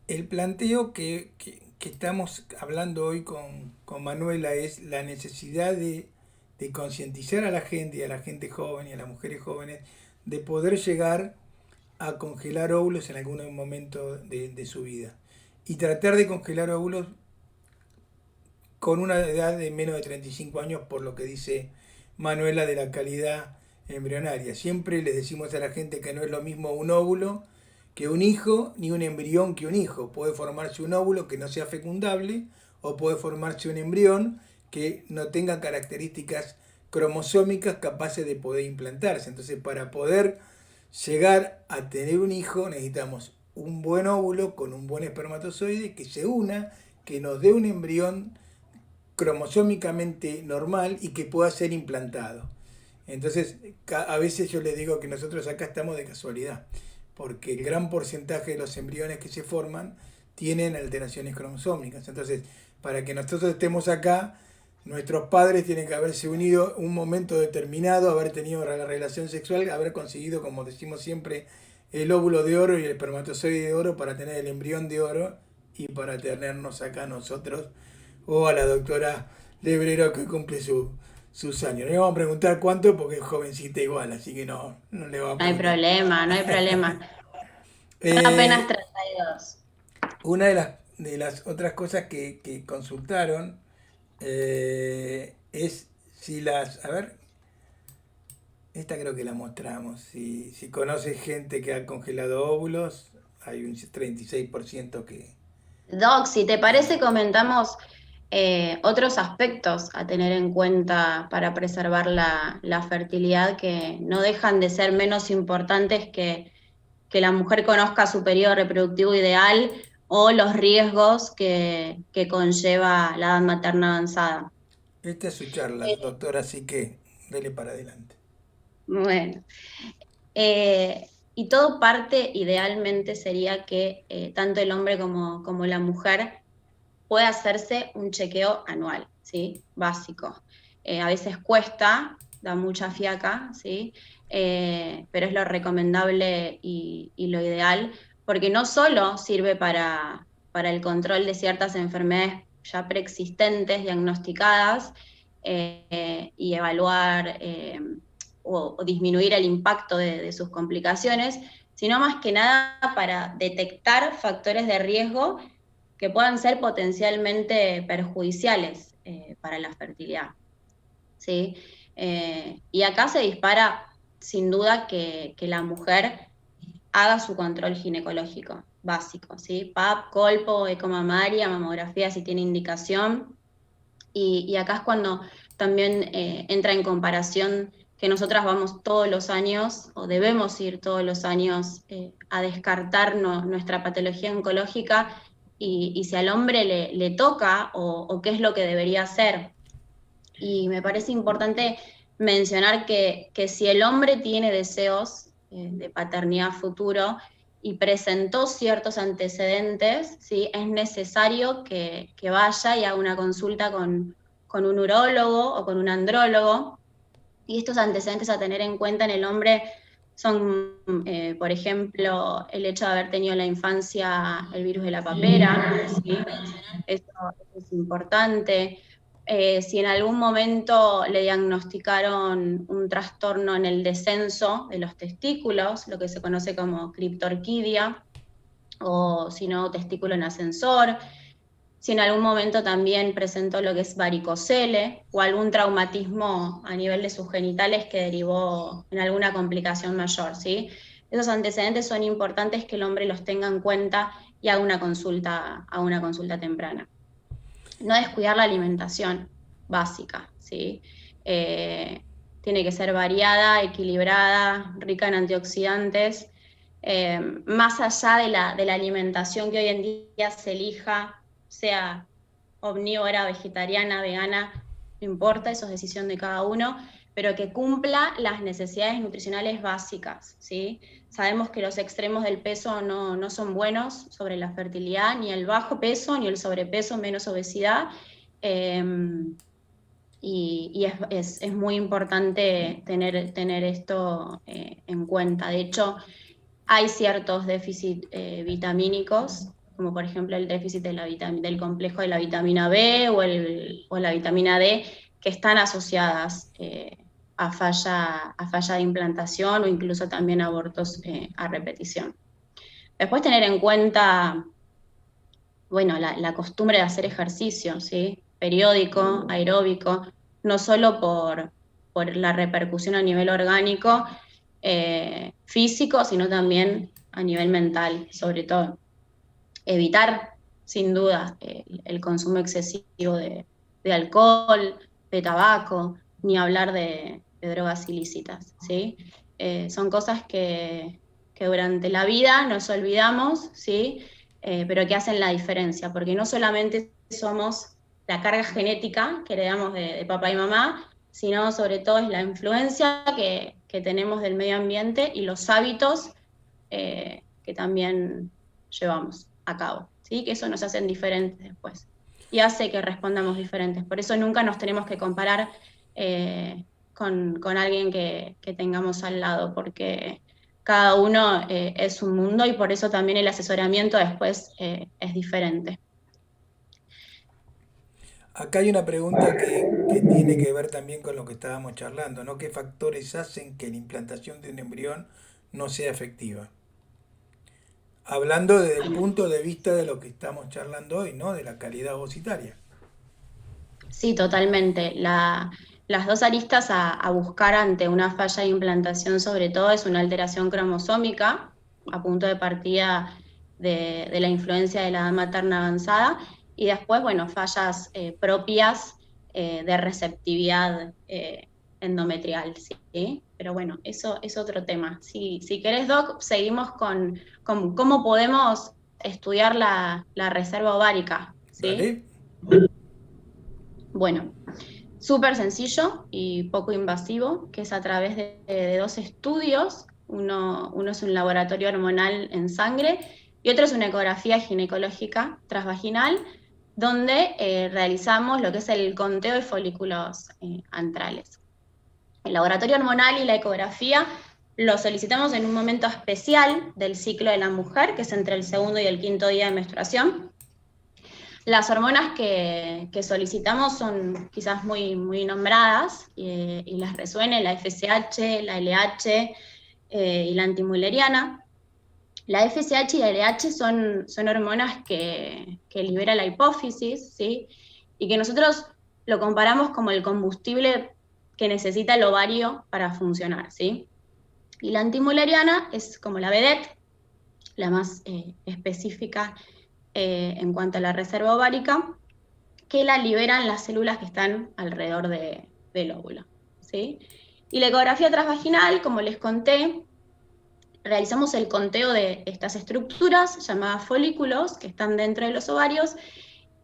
Speaker 2: el planteo que estamos hablando hoy con Manuela es la necesidad de concientizar a la gente y a la gente joven y a las mujeres jóvenes de poder llegar a congelar óvulos en algún momento de su vida. Y tratar de congelar óvulos con una edad de menos de 35 años, por lo que dice Manuela de la calidad embrionaria. Siempre les decimos a la gente que no es lo mismo un óvulo que un hijo, ni un embrión que un hijo. Puede formarse un óvulo que no sea fecundable o puede formarse un embrión que no tenga características cromosómicas capaces de poder implantarse. Entonces, para poder llegar a tener un hijo necesitamos un buen óvulo con un buen espermatozoide que se una, que nos dé un embrión cromosómicamente normal y que pueda ser implantado. Entonces, a veces yo les digo que nosotros acá estamos de casualidad, porque el gran porcentaje de los embriones que se forman tienen alteraciones cromosómicas. Entonces, para que nosotros estemos acá, nuestros padres tienen que haberse unido un momento determinado, haber tenido la relación sexual, haber conseguido, como decimos siempre, el óvulo de oro y el espermatozoide de oro para tener el embrión de oro y para tenernos acá nosotros o a la doctora Lebrero que cumple sus años. No le vamos a preguntar cuánto porque es jovencita igual, así que no le vamos a
Speaker 3: No hay
Speaker 2: preguntar.
Speaker 3: problema, no hay problema. Son apenas
Speaker 2: Eh,
Speaker 3: 32.
Speaker 2: una de las otras cosas que consultaron es si las, a ver, esta creo que la mostramos, si conoces gente que ha congelado óvulos, hay un 36%
Speaker 3: Doc, si te
Speaker 2: que
Speaker 3: parece, comentamos otros aspectos a tener en cuenta para preservar la fertilidad que no dejan de ser menos importantes que la mujer conozca su periodo reproductivo ideal o los riesgos que conlleva la edad materna avanzada.
Speaker 2: esta es su charla,
Speaker 3: Eh,
Speaker 2: doctora, así que dele para adelante.
Speaker 3: bueno, y todo parte idealmente sería que tanto el hombre como la mujer puede hacerse un chequeo anual, ¿sí? Básico. A veces cuesta, da mucha fiaca, ¿sí? Pero es lo recomendable y lo ideal, porque no solo sirve para el control de ciertas enfermedades ya preexistentes, diagnosticadas, y evaluar o disminuir el impacto de sus complicaciones, sino más que nada para detectar factores de riesgo que puedan ser potencialmente perjudiciales para la fertilidad. ¿Sí? Y acá se dispara sin duda que la mujer haga su control ginecológico básico, ¿sí? PAP, colpo, eco mamaria, mamografía si tiene indicación. Y acá es cuando también entra en comparación que nosotras vamos todos los años o debemos ir todos los años a descartar nuestra patología oncológica y si al hombre le toca o qué es lo que debería hacer. Y me parece importante mencionar que si el hombre tiene deseos de paternidad futuro y presentó ciertos antecedentes, ¿sí? Es necesario que vaya y haga una consulta con un urólogo o con un andrólogo. Y estos antecedentes a tener en cuenta en el hombre son, por ejemplo, el hecho de haber tenido en la infancia el virus de la papera, ¿sí? Eso es importante. Si en algún momento le diagnosticaron un trastorno en el descenso de los testículos, lo que se conoce como criptorquidia, o si no, testículo en ascensor, si en algún momento también presentó lo que es varicocele o algún traumatismo a nivel de sus genitales que derivó en alguna complicación mayor, ¿sí? Esos antecedentes son importantes que el hombre los tenga en cuenta y haga una consulta temprana. No descuidar la alimentación básica, ¿sí? Eh, Tiene que ser variada, equilibrada, rica en antioxidantes, más allá de la alimentación que hoy en día se elija, sea omnívora, vegetariana, vegana, no importa, eso es decisión de cada uno, pero que cumpla las necesidades nutricionales básicas, ¿sí? Sabemos que los extremos del peso no son buenos sobre la fertilidad, ni el bajo peso, ni el sobrepeso, menos obesidad, eh, y es muy importante tener esto en cuenta. De hecho, hay ciertos déficits vitamínicos, como por ejemplo el déficit del complejo de la vitamina B o la vitamina D, que están asociadas a falla de implantación o incluso también a abortos a repetición. Después tener en cuenta, bueno, la costumbre de hacer ejercicio, ¿sí? Periódico, aeróbico, no solo por la repercusión a nivel orgánico, físico, sino también a nivel mental, sobre todo. Evitar, sin duda, el consumo excesivo de alcohol, de tabaco, ni hablar de drogas ilícitas, ¿sí? Son cosas que durante la vida nos olvidamos, ¿sí? Pero que hacen la diferencia, porque no solamente somos la carga genética que heredamos de papá y mamá, sino sobre todo es la influencia que tenemos del medio ambiente y los hábitos que también llevamos a cabo, ¿sí? Que eso nos hacen diferentes después y hace que respondamos diferentes. Por eso nunca nos tenemos que comparar con alguien que tengamos al lado, porque cada uno es un mundo y por eso también el asesoramiento después es diferente.
Speaker 2: Acá hay una pregunta que tiene que ver también con lo que estábamos charlando, ¿no? ¿Qué factores hacen que la implantación de un embrión no sea efectiva? Hablando desde el punto de vista de lo que estamos charlando hoy, ¿no? De la calidad ovocitaria.
Speaker 3: Sí, totalmente. Las dos aristas a buscar ante una falla de implantación, sobre todo, es una alteración cromosómica, a punto de partida de la influencia de la edad materna avanzada, y después, bueno, fallas propias de receptividad endometrial, ¿sí? Pero bueno, eso es otro tema. Si querés, Doc, seguimos con cómo podemos estudiar la reserva ovárica, ¿sí?
Speaker 2: ¿Dale?
Speaker 3: Bueno, súper sencillo y poco invasivo, que es a través de dos estudios. Uno es un laboratorio hormonal en sangre y otro es una ecografía ginecológica transvaginal, donde realizamos lo que es el conteo de folículos antrales. El laboratorio hormonal y la ecografía lo solicitamos en un momento especial del ciclo de la mujer, que es entre el segundo y el quinto día de menstruación. Las hormonas que solicitamos son quizás muy nombradas y las resuene la FSH, la LH y la antimulleriana. La FSH y la LH son hormonas que libera la hipófisis, ¿sí? Y que nosotros lo comparamos como el combustible que necesita el ovario para funcionar, ¿sí? Y la antimulleriana es como la vedette, la más específica en cuanto a la reserva ovárica, que la liberan las células que están alrededor del óvulo, ¿sí? Y la ecografía transvaginal, como les conté, realizamos el conteo de estas estructuras llamadas folículos que están dentro de los ovarios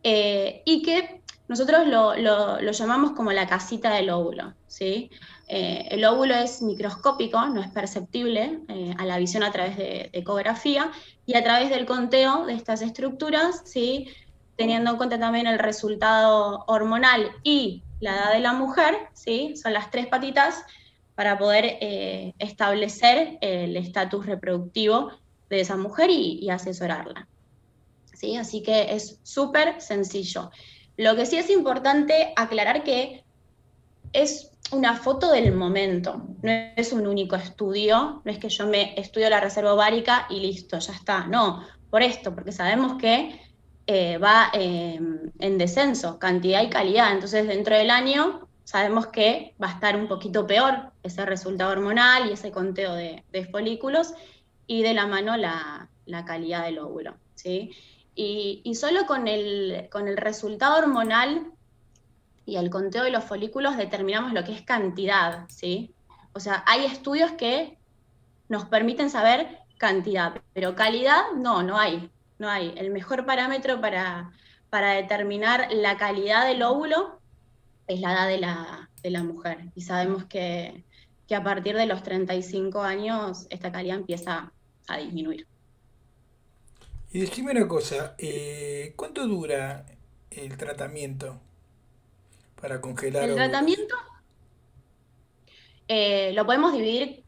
Speaker 3: y que nosotros lo llamamos como la casita del óvulo, ¿sí? El óvulo es microscópico, no es perceptible a la visión a través de ecografía, y a través del conteo de estas estructuras, ¿sí? Teniendo en cuenta también el resultado hormonal y la edad de la mujer, ¿sí? Son las tres patitas para poder establecer el estatus reproductivo de esa mujer y asesorarla, ¿sí? Así que es súper sencillo. Lo que sí es importante aclarar que es una foto del momento, no es un único estudio, no es que yo me estudio la reserva ovárica y listo, ya está, no, por esto, porque sabemos que va en descenso, cantidad y calidad, entonces dentro del año sabemos que va a estar un poquito peor ese resultado hormonal y ese conteo de folículos, y de la mano la calidad del óvulo, ¿sí? Y solo con el resultado hormonal y el conteo de los folículos determinamos lo que es cantidad, ¿sí? O sea, hay estudios que nos permiten saber cantidad, pero calidad no hay. El mejor parámetro para determinar la calidad del óvulo es la edad de la mujer. Y sabemos que a partir de los 35 años esta calidad empieza a disminuir.
Speaker 2: Y decime una cosa, ¿cuánto dura el tratamiento para congelar
Speaker 3: El
Speaker 2: óvulos?
Speaker 3: tratamiento lo podemos dividir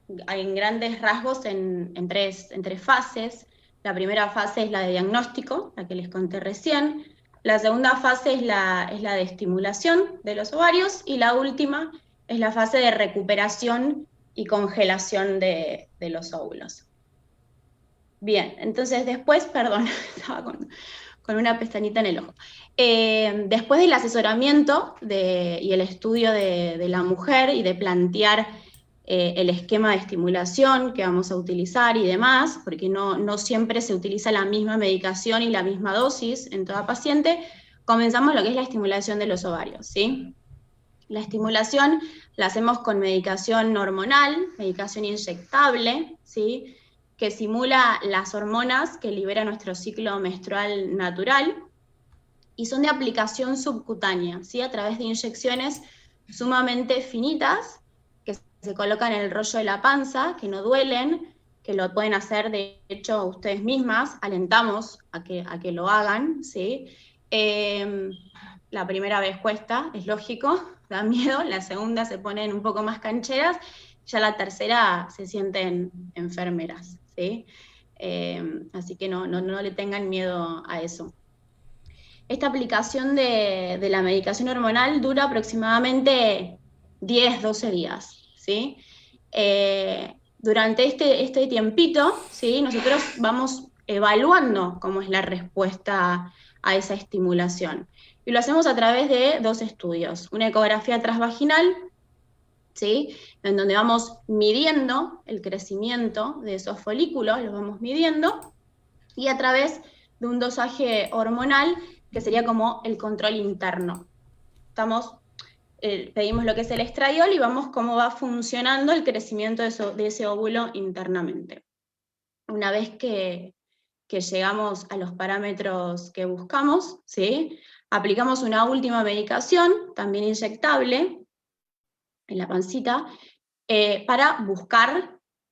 Speaker 3: en grandes rasgos en tres fases. La primera fase es la de diagnóstico, la que les conté recién. La segunda fase es la de estimulación de los ovarios, y la última es la fase de recuperación y congelación de los óvulos. Bien, entonces después, perdón, estaba con una pestañita en el ojo. Después del asesoramiento y el estudio de la mujer y de plantear el esquema de estimulación que vamos a utilizar y demás, porque no siempre se utiliza la misma medicación y la misma dosis en toda paciente, comenzamos lo que es la estimulación de los ovarios, ¿sí? La estimulación la hacemos con medicación hormonal, medicación inyectable, ¿sí? Que simula las hormonas que libera nuestro ciclo menstrual natural, y son de aplicación subcutánea, ¿sí? A través de inyecciones sumamente finitas que se colocan en el rollo de la panza, que no duelen, que lo pueden hacer de hecho ustedes mismas, alentamos a que lo hagan, ¿sí? La primera vez cuesta, es lógico, da miedo, la segunda se ponen un poco más cancheras, ya la tercera se sienten enfermeras, ¿sí? Así que no le tengan miedo a eso. Esta aplicación de la medicación hormonal dura aproximadamente 10-12 días, ¿sí? durante este tiempito, ¿sí? Nosotros vamos evaluando cómo es la respuesta a esa estimulación. Y lo hacemos a través de 2 estudios, una ecografía transvaginal, ¿sí? En donde vamos midiendo el crecimiento de esos folículos, los vamos midiendo, y a través de un dosaje hormonal que sería como el control interno. Pedimos lo que es el estradiol y vamos cómo va funcionando el crecimiento de ese óvulo internamente. Una vez que llegamos a los parámetros que buscamos, ¿sí? Aplicamos una última medicación, también inyectable, en la pancita, para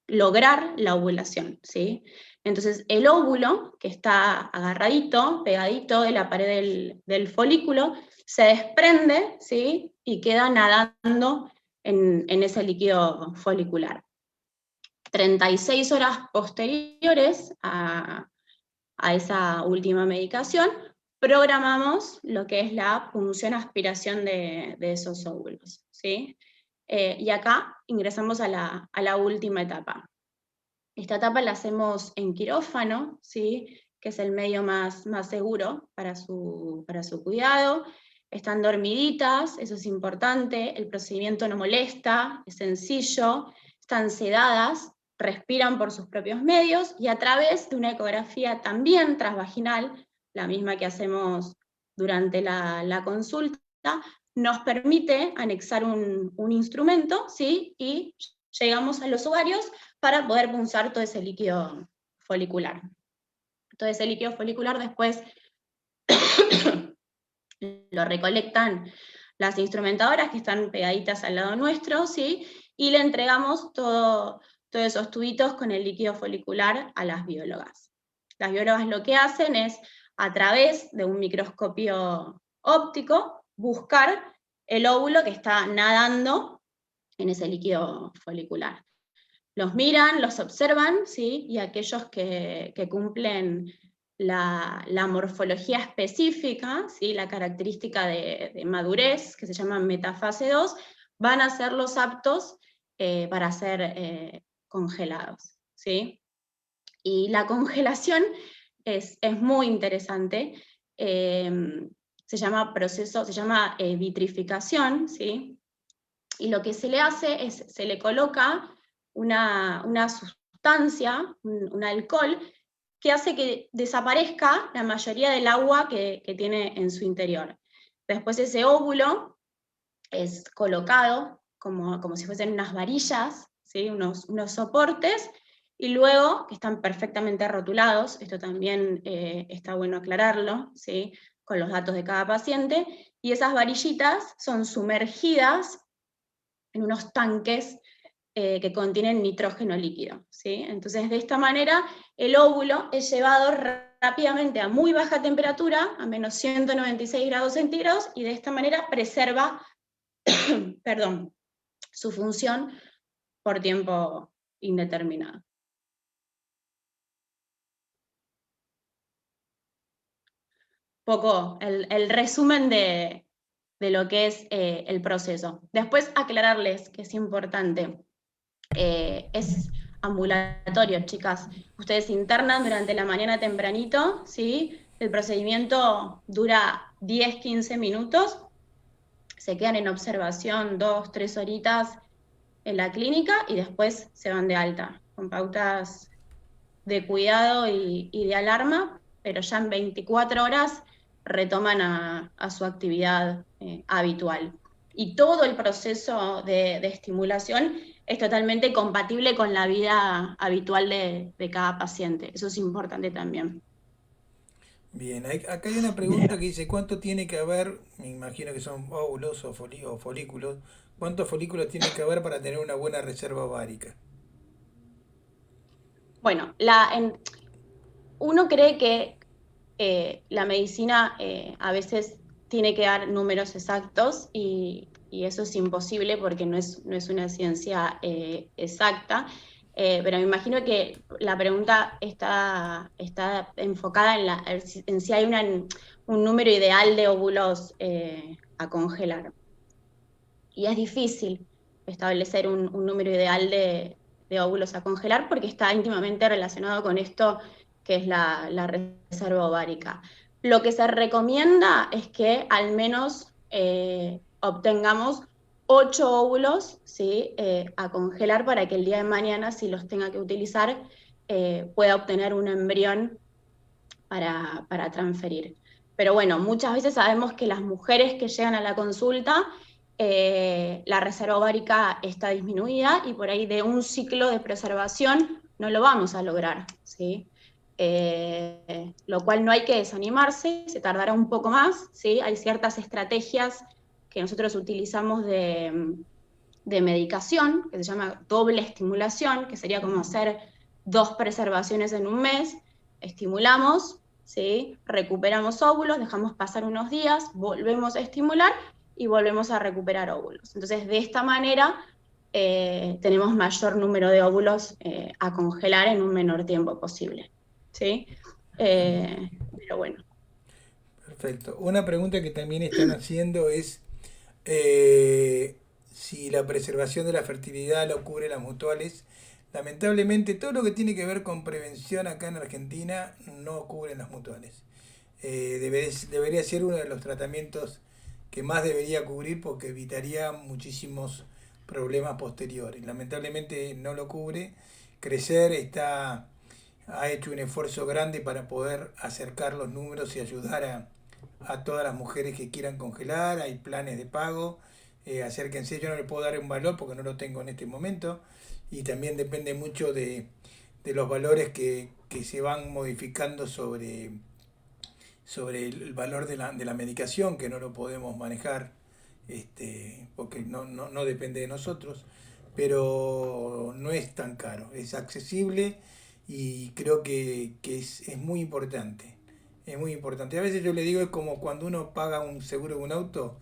Speaker 3: lograr la ovulación, ¿sí? Entonces, el óvulo, que está agarradito, pegadito de la pared del folículo, se desprende, ¿sí? Y queda nadando en ese líquido folicular. 36 horas posteriores a esa última medicación, programamos lo que es la punción-aspiración de esos óvulos, ¿sí? Y acá ingresamos a la última etapa. Esta etapa la hacemos en quirófano, ¿sí? Que es el medio más seguro para su cuidado. Están dormiditas, eso es importante, el procedimiento no molesta, es sencillo, están sedadas, respiran por sus propios medios, y a través de una ecografía también transvaginal, la misma que hacemos durante la consulta, nos permite anexar un instrumento, ¿sí? Y llegamos a los ovarios para poder punzar todo ese líquido folicular. Todo ese líquido folicular después lo recolectan las instrumentadoras que están pegaditas al lado nuestro, ¿sí? Y le entregamos todos esos tubitos con el líquido folicular a las biólogas. Las biólogas lo que hacen es, a través de un microscopio óptico, buscar el óvulo que está nadando en ese líquido folicular. Los miran, los observan, ¿sí? Y aquellos que cumplen la morfología específica, ¿sí? La característica de madurez, que se llama metafase 2, van a ser los aptos para ser congelados, ¿sí? Y la congelación es muy interesante. Se llama vitrificación, ¿sí? Y lo que se le hace es, se le coloca una sustancia, un alcohol, que hace que desaparezca la mayoría del agua que tiene en su interior. Después ese óvulo es colocado como si fuesen unas varillas, ¿sí? unos soportes, y luego, que están perfectamente rotulados, esto también está bueno aclararlo, ¿sí? Con los datos de cada paciente, y esas varillitas son sumergidas en unos tanques que contienen nitrógeno líquido, ¿sí? Entonces, de esta manera, el óvulo es llevado rápidamente a muy baja temperatura, a menos 196 grados centígrados, y de esta manera preserva perdón, su función por tiempo indeterminado. Poco el resumen de lo que es el proceso. Después aclararles que es importante, es ambulatorio, chicas. Ustedes se internan durante la mañana tempranito, ¿sí? El procedimiento dura 10-15 minutos, se quedan en observación 2-3 horitas en la clínica y después se van de alta, con pautas de cuidado y de alarma, pero ya en 24 horas retoman a su actividad habitual. Y todo el proceso de estimulación es totalmente compatible con la vida habitual de cada paciente. Eso es importante también.
Speaker 2: Bien, acá hay una pregunta que dice, ¿cuánto tiene que haber, me imagino que son óvulos o folículos, cuántos folículos tiene que haber para tener una buena reserva ovárica?
Speaker 3: Bueno, uno cree que la medicina a veces tiene que dar números exactos y eso es imposible porque no es una ciencia exacta, pero me imagino que la pregunta está enfocada en si hay un número ideal de óvulos a congelar. Y es difícil establecer un número ideal de óvulos a congelar porque está íntimamente relacionado con esto que es la reserva ovárica. Lo que se recomienda es que al menos obtengamos 8 óvulos, ¿sí? A congelar para que el día de mañana, si los tenga que utilizar, pueda obtener un embrión para transferir. Pero bueno, muchas veces sabemos que las mujeres que llegan a la consulta, la reserva ovárica está disminuida y por ahí de un ciclo de preservación no lo vamos a lograr, ¿sí? Lo cual no hay que desanimarse, se tardará un poco más, ¿sí? Hay ciertas estrategias que nosotros utilizamos de medicación, que se llama doble estimulación, que sería como hacer 2 preservaciones en un mes, estimulamos, ¿sí? Recuperamos óvulos, dejamos pasar unos días, volvemos a estimular y volvemos a recuperar óvulos. Entonces, de esta manera, tenemos mayor número de óvulos a congelar en un menor tiempo posible, ¿sí? Pero bueno.
Speaker 2: Perfecto. Una pregunta que también están haciendo es si la preservación de la fertilidad lo cubre las mutuales. Lamentablemente, todo lo que tiene que ver con prevención acá en Argentina no cubren las mutuales. Debería ser uno de los tratamientos que más debería cubrir porque evitaría muchísimos problemas posteriores. Lamentablemente no lo cubre. Crecer ha hecho un esfuerzo grande para poder acercar los números y ayudar a todas las mujeres que quieran congelar. Hay planes de pago. Acérquense, yo no le puedo dar un valor porque no lo tengo en este momento y también depende mucho de los valores que se van modificando sobre el valor de la medicación, que no lo podemos manejar porque no depende de nosotros, pero no es tan caro, es accesible y creo que es muy importante. Es muy importante. A veces yo le digo, es como cuando uno paga un seguro de un auto,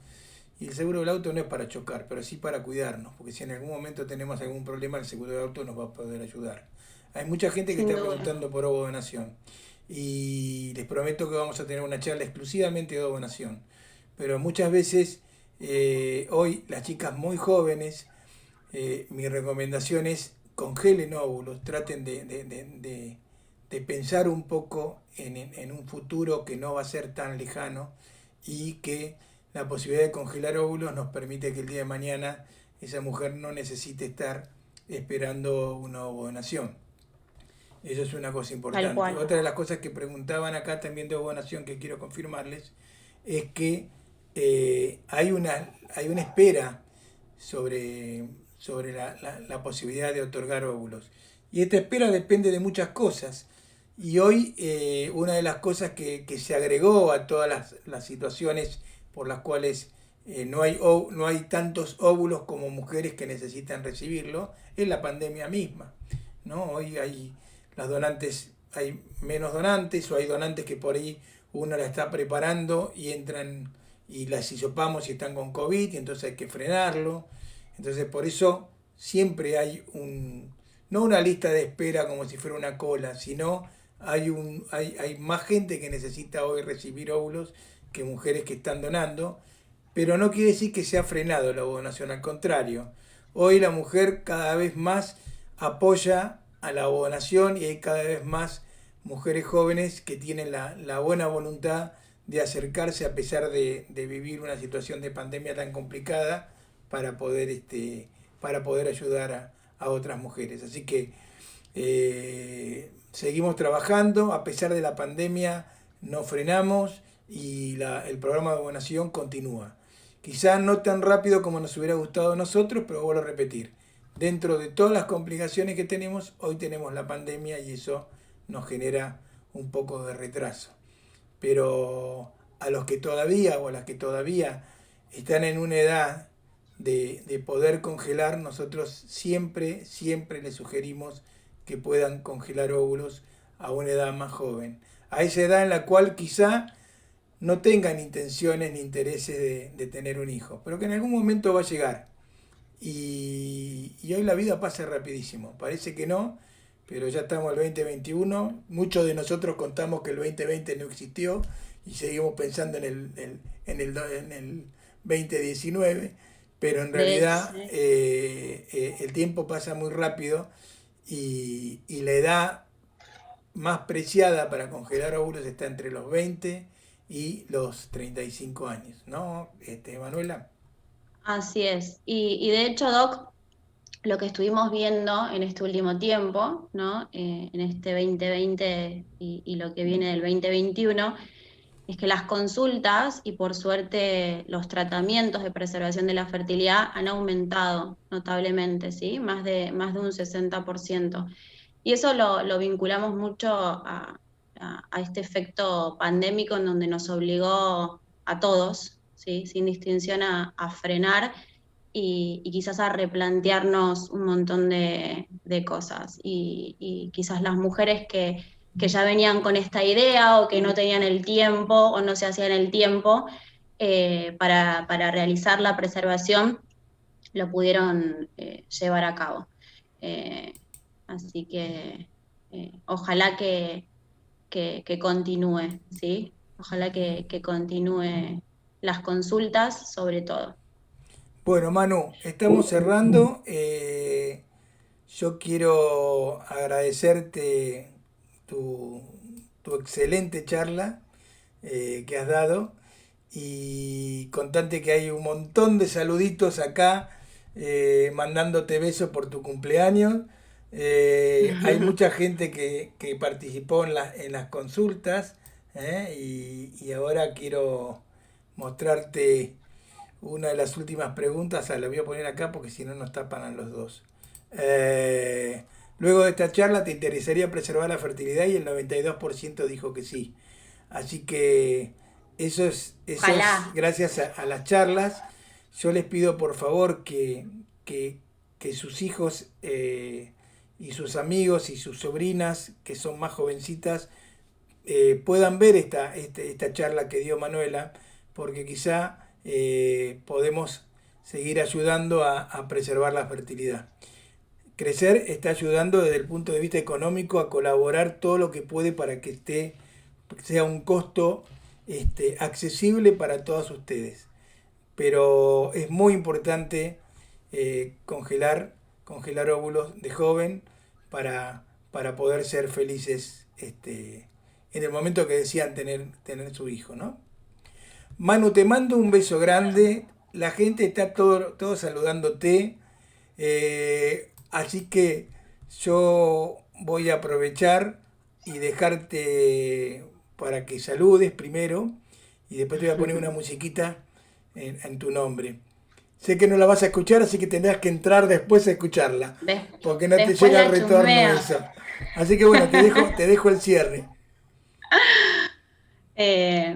Speaker 2: y el seguro del auto no es para chocar, pero sí para cuidarnos, porque si en algún momento tenemos algún problema, el seguro del auto nos va a poder ayudar. Hay mucha gente que
Speaker 3: Sin
Speaker 2: está
Speaker 3: duda.
Speaker 2: preguntando por ovodonación y les prometo que vamos a tener una charla exclusivamente de ovodonación. Pero muchas veces, hoy las chicas muy jóvenes, mi recomendación es congelen óvulos, traten de pensar un poco en un futuro que no va a ser tan lejano y que la posibilidad de congelar óvulos nos permite que el día de mañana esa mujer no necesite estar esperando una ovodonación. Eso es una cosa
Speaker 3: Tal
Speaker 2: importante.
Speaker 3: cual.
Speaker 2: Otra de las cosas que preguntaban acá también de ovodonación que quiero confirmarles es que hay una espera sobre la posibilidad de otorgar óvulos. Y esta espera depende de muchas cosas. Y hoy una de las cosas que se agregó a todas las situaciones por las cuales no hay tantos óvulos como mujeres que necesitan recibirlo, es la pandemia misma, ¿no? Hoy hay menos donantes o hay donantes que por ahí uno la está preparando y entran y las hisopamos y están con COVID y entonces hay que frenarlo. Entonces por eso siempre hay no una lista de espera como si fuera una cola, sino hay más gente que necesita hoy recibir óvulos que mujeres que están donando, pero no quiere decir que se ha frenado la ovodonación, al contrario. Hoy la mujer cada vez más apoya a la ovodonación y hay cada vez más mujeres jóvenes que tienen la buena voluntad de acercarse a pesar de vivir una situación de pandemia tan complicada para poder ayudar a otras mujeres. Así que seguimos trabajando, a pesar de la pandemia no frenamos y el programa de ovodonación continúa. Quizás no tan rápido como nos hubiera gustado a nosotros, pero vuelvo a repetir, dentro de todas las complicaciones que tenemos, hoy tenemos la pandemia y eso nos genera un poco de retraso. Pero a los que todavía o a las que todavía están en una edad de poder congelar, nosotros siempre les sugerimos que puedan congelar óvulos a una edad más joven. A esa edad en la cual quizá no tengan intenciones ni intereses de tener un hijo, pero que en algún momento va a llegar. Y hoy la vida pasa rapidísimo, parece que no, pero ya estamos en el 2021, muchos de nosotros contamos que el 2020 no existió y seguimos pensando en el 2019, pero en realidad el tiempo pasa muy rápido y la edad más preciada para congelar óvulos está entre los 20 y los 35 años, ¿no, Manuela?
Speaker 3: Así es. Y de hecho, Doc, lo que estuvimos viendo en este último tiempo, ¿no? En este 2020 y lo que viene del 2021, es que las consultas y por suerte los tratamientos de preservación de la fertilidad han aumentado notablemente, ¿sí? Más de un 60%. Y eso lo vinculamos mucho a este efecto pandémico en donde nos obligó a todos, ¿sí? Sin distinción a frenar y quizás a replantearnos un montón de cosas. Y quizás las mujeres que ya venían con esta idea o que no tenían el tiempo o no se hacían el tiempo para realizar la preservación, lo pudieron llevar a cabo. Eh, Así que ojalá que continúe, ¿sí? Ojalá que continúe las consultas sobre todo.
Speaker 2: Bueno, Manu, estamos cerrando. Yo quiero agradecerte tu, tu excelente charla que has dado y contarte que hay un montón de saluditos acá mandándote besos por tu cumpleaños. Hay mucha gente que participó en las consultas y ahora quiero mostrarte una de las últimas preguntas. La voy a poner acá porque si no nos tapan a los dos. Eh, Luego de esta charla, ¿te interesaría preservar la fertilidad? Y el 92% dijo que sí. Así que eso es
Speaker 3: Ojalá.
Speaker 2: gracias a las charlas. Yo les pido por favor que sus hijos y sus amigos y sus sobrinas, que son más jovencitas, puedan ver esta charla que dio Manuela, porque quizá podemos seguir ayudando a preservar la fertilidad. Crecer está ayudando desde el punto de vista económico a colaborar todo lo que puede para que sea un costo accesible para todos ustedes. Pero es muy importante congelar óvulos de joven para poder ser felices en el momento que desean tener su hijo, ¿no? Manu, te mando un beso grande. La gente está todo saludándote. Así que yo voy a aprovechar y dejarte para que saludes primero y después te voy a poner una musiquita en tu nombre. Sé que no la vas a escuchar, así que tendrás que entrar después a escucharla,
Speaker 3: Des-
Speaker 2: porque no te
Speaker 3: Después
Speaker 2: llega el
Speaker 3: la
Speaker 2: retorno de
Speaker 3: chusmeo.
Speaker 2: eso. Así que bueno, te dejo el cierre.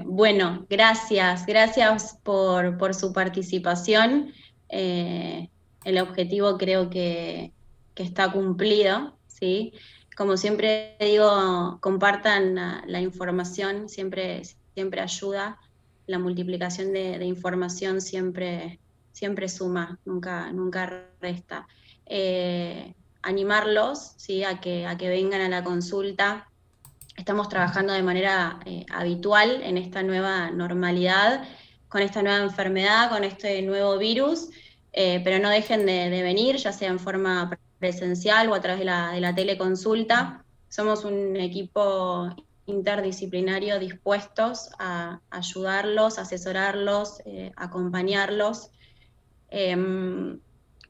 Speaker 3: Bueno, gracias por su participación. Eh, el objetivo creo que está cumplido, ¿sí? Como siempre digo, compartan la información, siempre ayuda. La multiplicación de información siempre suma, nunca resta. Animarlos, ¿sí? A que vengan a la consulta. Estamos trabajando de manera habitual en esta nueva normalidad, con esta nueva enfermedad, con este nuevo virus, pero no dejen de venir, ya sea en forma presencial o a través de la teleconsulta. Somos un equipo interdisciplinario dispuestos a ayudarlos, asesorarlos, acompañarlos. Eh,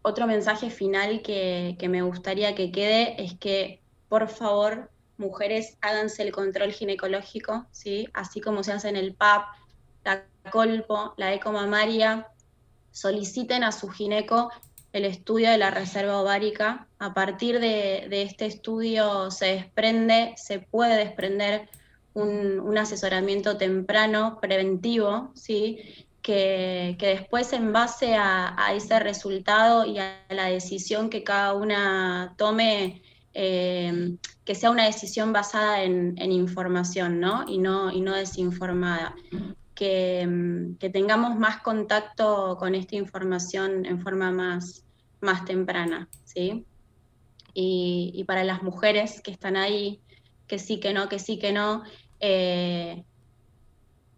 Speaker 3: Otro mensaje final que me gustaría que quede es que, por favor, mujeres, háganse el control ginecológico, ¿sí? Así como se hace en el PAP, la colpo, la eco mamaria, soliciten a su gineco el estudio de la reserva ovárica. A partir de este estudio se puede desprender un asesoramiento temprano, preventivo, ¿sí? Que después en base a ese resultado y a la decisión que cada una tome, que sea una decisión basada en información, ¿no? Y no desinformada. Que tengamos más contacto con esta información en forma más temprana, ¿sí? Y para las mujeres que están ahí, que sí, que no, eh,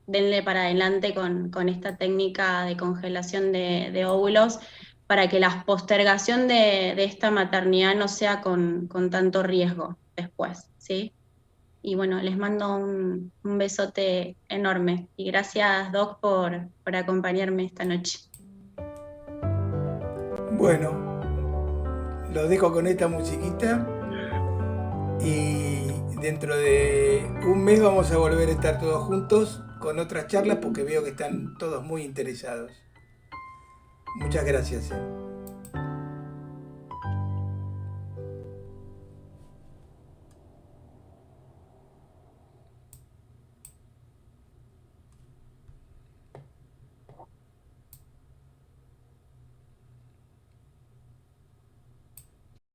Speaker 3: denle para adelante con esta técnica de congelación de óvulos para que la postergación de esta maternidad no sea con tanto riesgo después, ¿sí? Y bueno, les mando un besote enorme y gracias, Doc, por acompañarme esta noche.
Speaker 2: Bueno, los dejo con esta musiquita y dentro de un mes vamos a volver a estar todos juntos con otras charlas porque veo que están todos muy interesados. Muchas gracias.